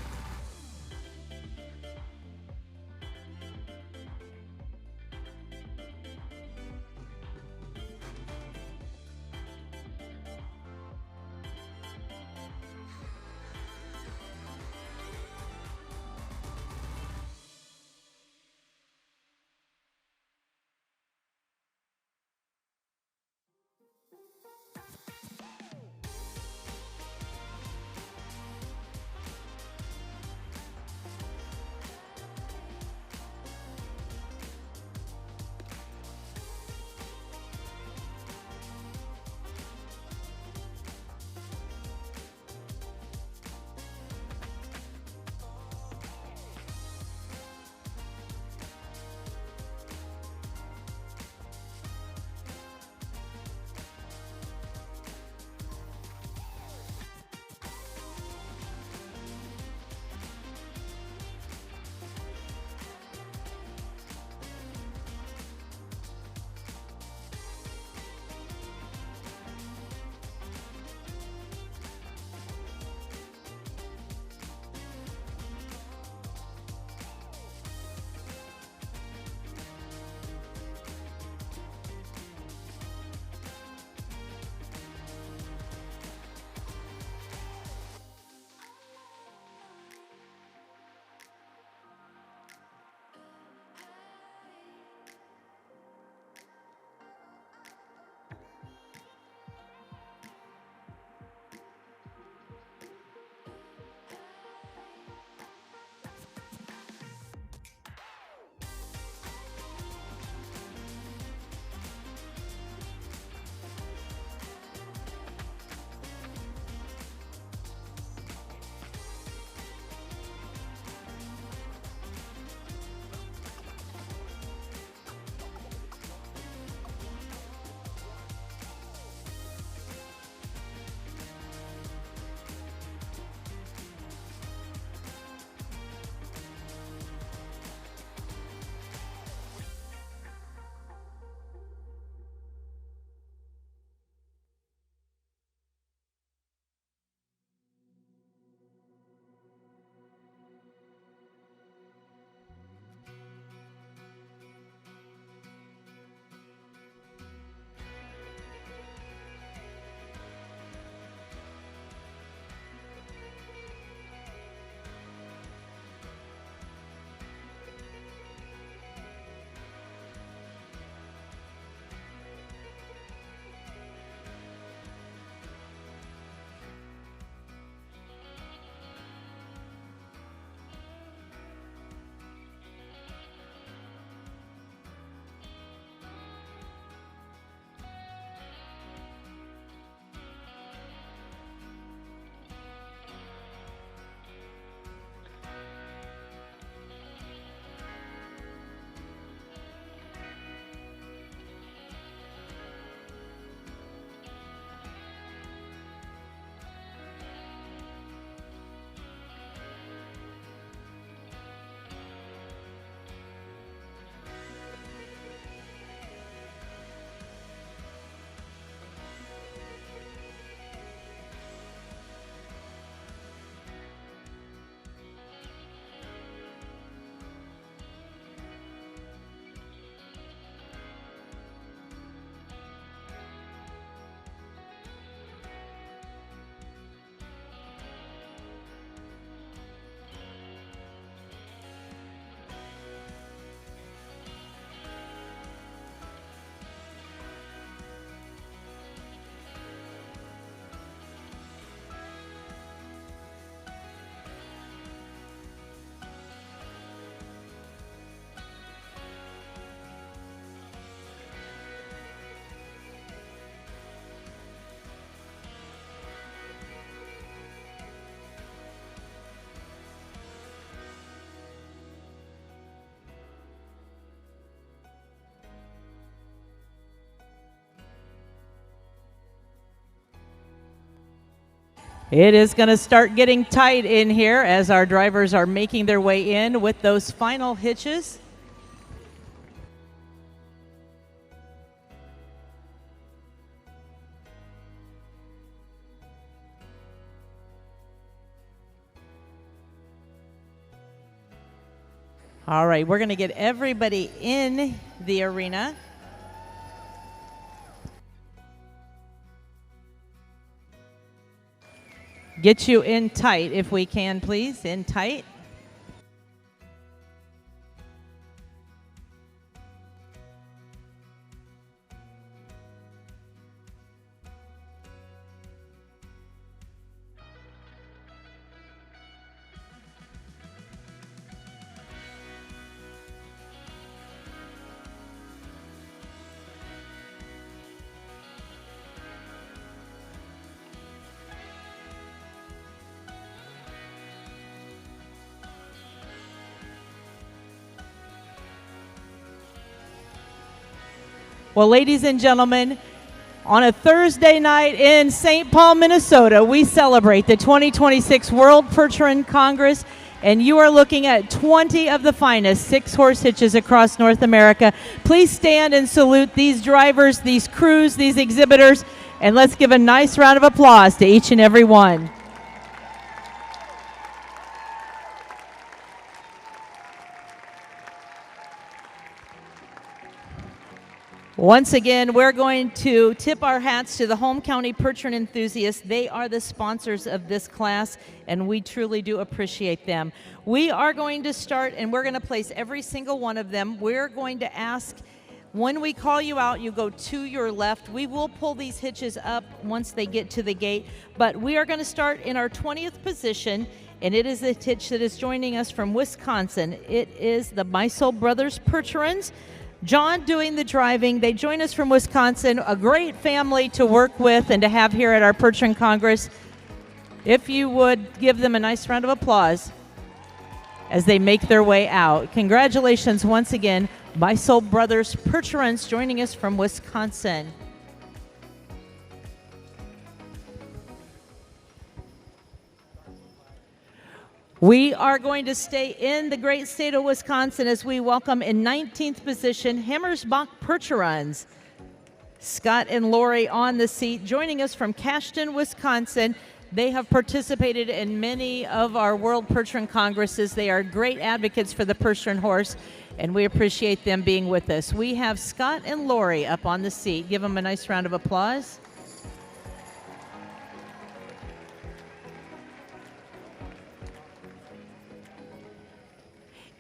It is going to start getting tight in here as our drivers are making their way in with those final hitches. All right, we're going to get everybody in the arena. Get you in tight if we can, please. In tight. Well, ladies and gentlemen, on a Thursday night in St. Paul, Minnesota, we celebrate the 2026 World Perch Run Congress, and you are looking at 20 of the finest 6-horse hitches across North America. Please stand and salute these drivers, these crews, these exhibitors, and let's give a nice round of applause to each and every one. Once again, we're going to tip our hats to the Home County Perch Run enthusiasts. They are the sponsors of this class, and we truly do appreciate them. We are going to start, and we're going to place every single one of them. We're going to ask, when we call you out, you go to your left. We will pull these hitches up once they get to the gate, but we are going to start in our 20th position, and it is a hitch that is joining us from Wisconsin. It is the Meisel Brothers Perch Runs. John doing the driving. They join us from Wisconsin, a great family to work with and to have here at our Perch Run Congress. If you would give them a nice round of applause as they make their way out. Congratulations once again, Meisel Brothers Perch Runs joining us from Wisconsin. We are going to stay in the great state of Wisconsin as we welcome in 19th position Hammersbach Perch Runs. Scott and Lori on the seat, joining us from Cashton, Wisconsin. They have participated in many of our World Perch Run Congresses. They are great advocates for the Perch Run horse, and we appreciate them being with us. We have Scott and Lori up on the seat. Give them a nice round of applause.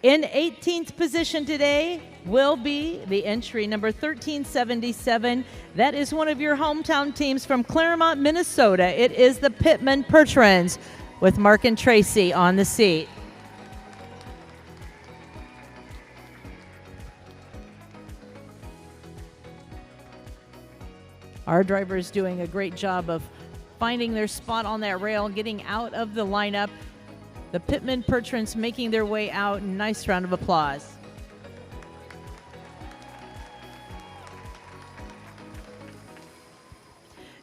In 18th position today will be the entry number 1377. That is one of your hometown teams from Claremont, Minnesota. It is the Pittman Perch Runs with Mark and Tracy on the seat. Our driver is doing a great job of finding their spot on that rail, getting out of the lineup. The Pittman Perch Runs making their way out. Nice round of applause.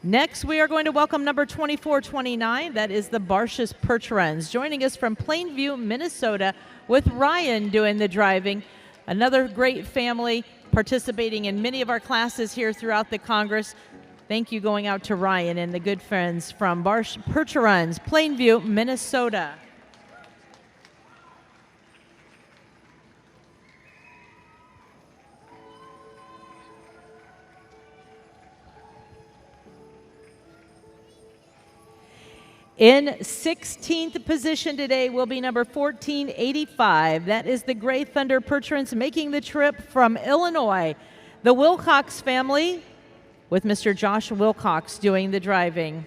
Next, we are going to welcome number 2429. That is the Barsha's Perch Runs. Joining us from Plainview, Minnesota, with Ryan doing the driving. Another great family participating in many of our classes here throughout the Congress. Thank you going out to Ryan and the good friends from Perch Runs, Plainview, Minnesota. In 16th position today will be number 1485. That is the Gray Thunder Perch Runs making the trip from Illinois. The Wilcox family with Mr. Josh Wilcox doing the driving.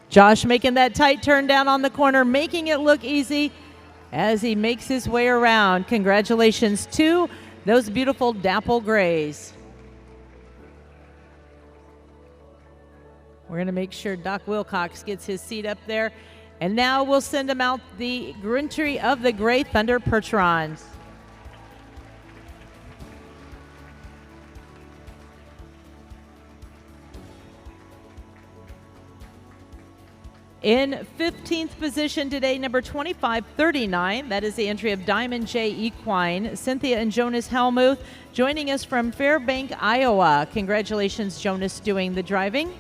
Josh making that tight turn down on the corner, making it look easy as he makes his way around. Congratulations to those beautiful dapple grays. We're going to make sure Doc Wilcox gets his seat up there. And now we'll send him out the entry of the Gray Thunder Perch Runs. In 15th position today, number 2539, that is the entry of Diamond J Equine, Cynthia and Jonas Helmuth, joining us from Fairbank, Iowa. Congratulations, Jonas, doing the driving.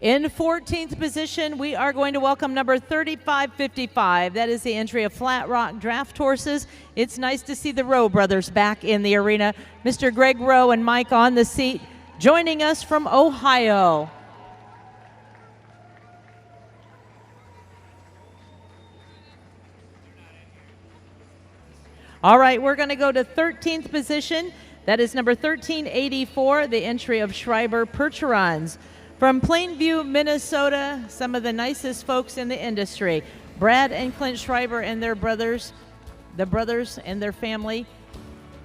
In 14th position, we are going to welcome number 3555. That is the entry of Flat Rock Draft Horses. It's nice to see the Rowe brothers back in the arena. Mr. Greg Rowe and Mike on the seat, joining us from Ohio. All right, we're going to go to 13th position. That is number 1384, the entry of Schreiber Percherons. From Plainview, Minnesota, some of the nicest folks in the industry. Brad and Clint Schreiber and their brothers, the brothers and their family.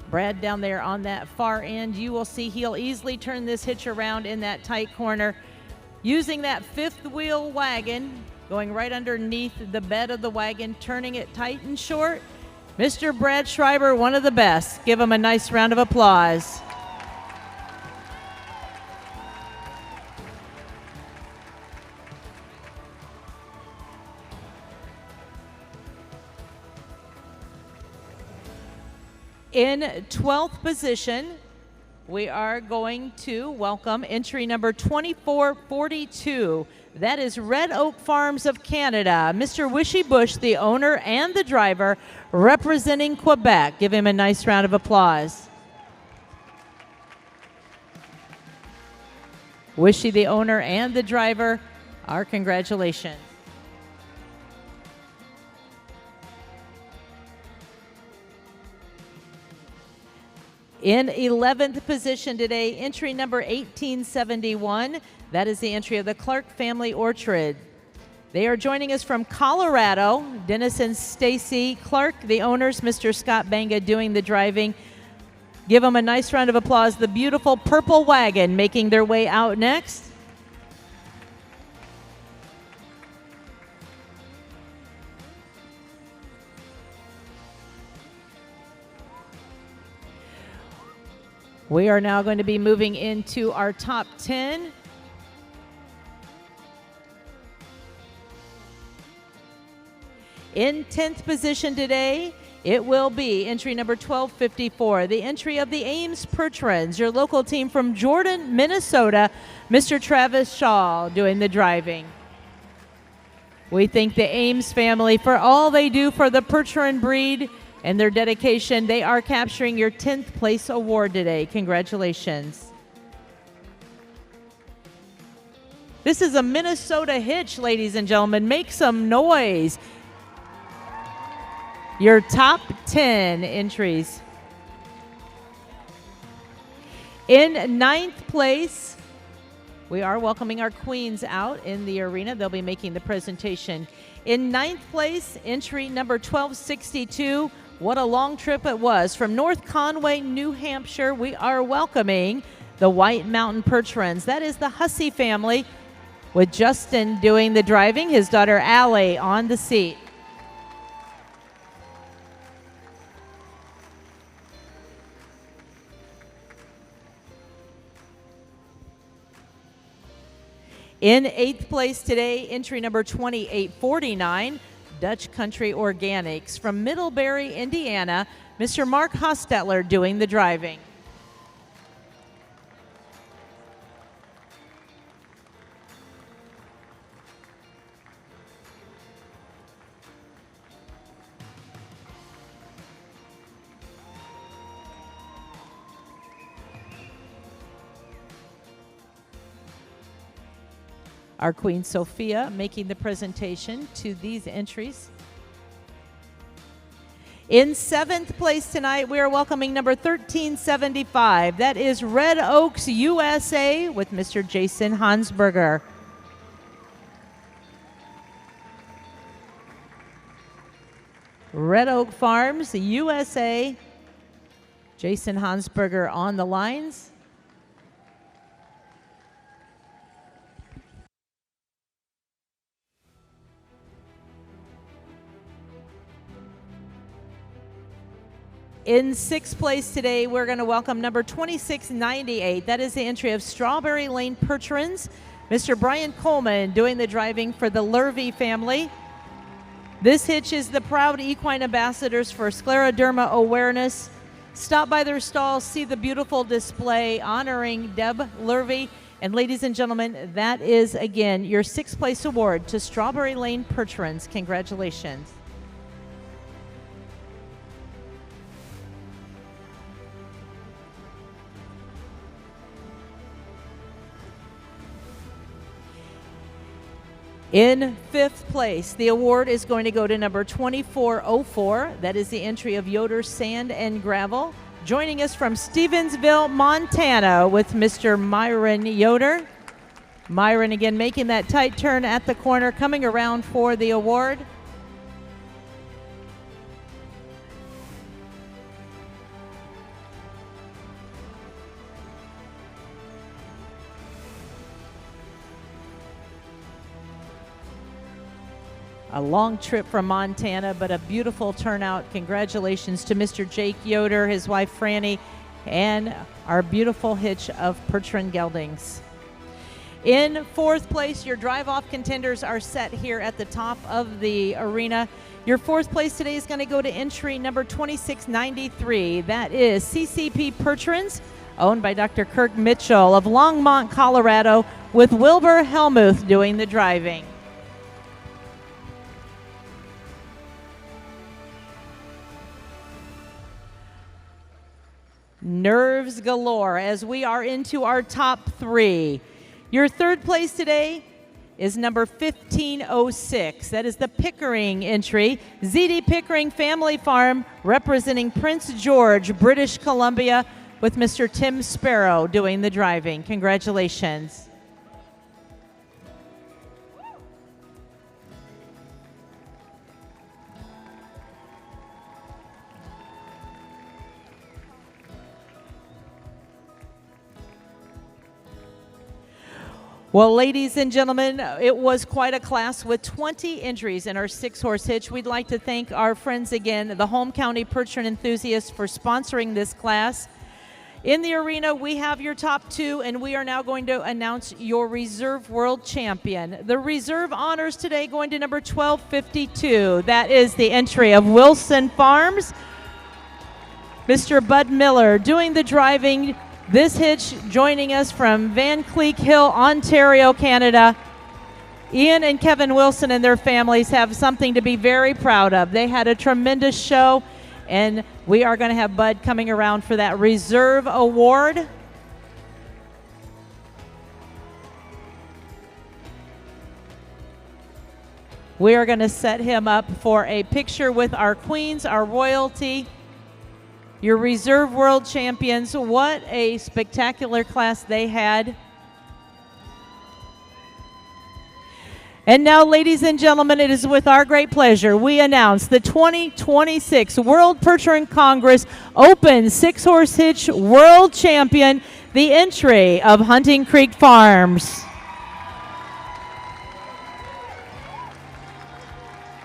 Brad down there on that far end, you will see he'll easily turn this hitch around in that tight corner, using that fifth wheel wagon, going right underneath the bed of the wagon, turning it tight and short. Mr. Brad Schreiber, one of the best. Give him a nice round of applause. In 12th position, we are going to welcome entry number 2442. That is Red Oak Farms of Canada. Mr. Wishy Bush, the owner and the driver, representing Quebec. Give him a nice round of applause. Wishy, the owner and the driver, our congratulations. In 11th position today, entry number 1871. That is the entry of the Clark Family Orchard. They are joining us from Colorado. Dennis and Stacy Clark, the owners, Mr. Scott Banga doing the driving. Give them a nice round of applause. The beautiful purple wagon making their way out next. We are now going to be moving into our top 10. In 10th position today, it will be entry number 1254, the entry of the Ames Percherons, your local team from Jordan, Minnesota, Mr. Travis Shaw doing the driving. We thank the Ames family for all they do for the Percheron breed and their dedication. They are capturing your 10th place award today. Congratulations. This is a Minnesota hitch, ladies and gentlemen. Make some noise. Your top 10 entries. In 9th place, we are welcoming our queens out in the arena. They'll be making the presentation. In 9th place, entry number 1262. What a long trip it was. From North Conway, New Hampshire, we are welcoming the White Mountain Percherons. That is the Hussey family, with Justin doing the driving, his daughter Allie on the seat. In 8th place today, entry number 2849, Dutch Country Organics. From Middlebury, Indiana, Mr. Mark Hostetler doing the driving. Our Queen Sophia making the presentation to these entries. In 7th place tonight, we are welcoming number 1375. That is Red Oaks USA with Mr. Jason Hansberger. Red Oak Farms USA. Jason Hansberger on the lines. In sixth place today, we're going to welcome number 2698. That is the entry of Strawberry Lane Percherons. Mr. Brian Coleman doing the driving for the Lurvey family. This hitch is the proud equine ambassadors for scleroderma awareness. Stop by their stalls, see the beautiful display honoring Deb Lurvey. And ladies and gentlemen, that is again your sixth place award to Strawberry Lane Percherons. Congratulations. In fifth place, the award is going to go to number 2404. That is the entry of Yoder Sand and Gravel. Joining us from Stevensville, Montana with Mr. Myron Yoder. Myron again making that tight turn at the corner, coming around for the award. A long trip from Montana, but a beautiful turnout. Congratulations to Mr. Jake Yoder, his wife Franny, and our beautiful hitch of Percheron geldings. In fourth place, your drive-off contenders are set here at the top of the arena. Your fourth place today is going to go to entry number 2693. That is CCP Percherons, owned by Dr. Kirk Mitchell of Longmont, Colorado, with Wilbur Helmuth doing the driving. Nerves galore as we are into our top three. Your third place today is number 1506. That is the Pickering entry. ZD Pickering Family Farm representing Prince George, British Columbia, with Mr. Tim Sparrow doing the driving. Congratulations. Well, ladies and gentlemen, it was quite a class with 20 entries in our 6-horse hitch. We'd like to thank our friends again, the Home County Percheron enthusiasts, for sponsoring this class. In the arena, we have your top two, and we are now going to announce your reserve world champion. The reserve honors today going to number 1252. That is the entry of Wilson Farms. Mr. Bud Miller doing the driving. This hitch joining us from Van Cleek Hill, Ontario, Canada. Ian and Kevin Wilson and their families have something to be very proud of. They had a tremendous show, and we are going to have Bud coming around for that reserve award. We are going to set him up for a picture with our queens, our royalty. Your reserve world champions, what a spectacular class they had. And now, ladies and gentlemen, it is with our great pleasure we announce the 2026 World Percheron Congress Open 6-Horse Hitch World Champion, the entry of Hunting Creek Farms.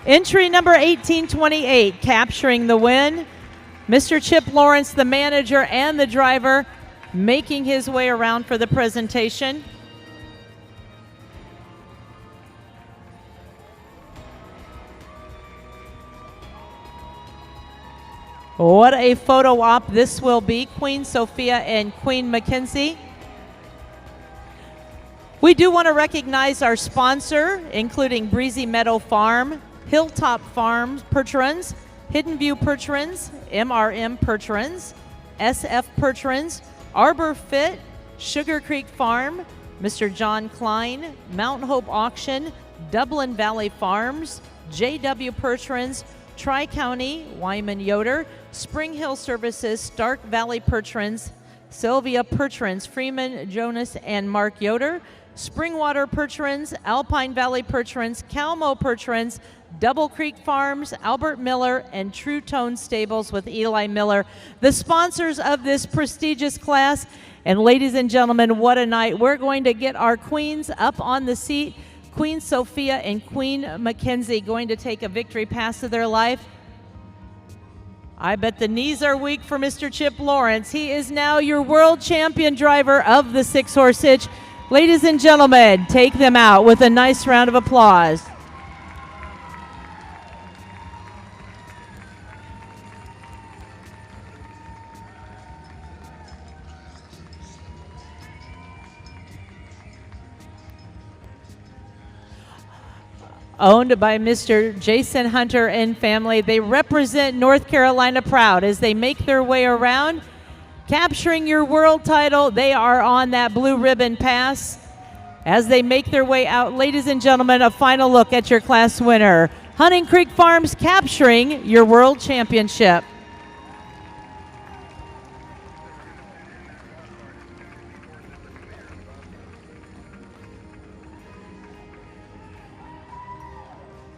Entry number 1828, capturing the win. Mr. Chip Lawrence, the manager and the driver, making his way around for the presentation. What a photo op this will be, Queen Sophia and Queen Mackenzie. We do want to recognize our sponsor, including Breezy Meadow Farm, Hilltop Farms Percherons, Hidden View Percherons, MRM Percherons, SF Percherons, Arbor Fit, Sugar Creek Farm, Mr. John Klein, Mountain Hope Auction, Dublin Valley Farms, JW Percherons, Tri-County, Wyman Yoder, Spring Hill Services, Stark Valley Percherons, Sylvia Percherons, Freeman, Jonas, and Mark Yoder, Springwater Percherons, Alpine Valley Percherons, Calmo Percherons, Double Creek Farms, Albert Miller, and True Tone Stables with Eli Miller, the sponsors of this prestigious class. And ladies and gentlemen, what a night. We're going to get our queens up on the seat. Queen Sophia and Queen Mackenzie going to take a victory pass of their life. I bet the knees are weak for Mr. Chip Lawrence. He is now your world champion driver of the 6-horse hitch. Ladies and gentlemen, take them out with a nice round of applause. Owned by Mr. Jason Hunter and family. They represent North Carolina proud as they make their way around, capturing your world title. They are on that blue ribbon pass. As they make their way out, ladies and gentlemen, a final look at your class winner. Hunting Creek Farms capturing your world championship.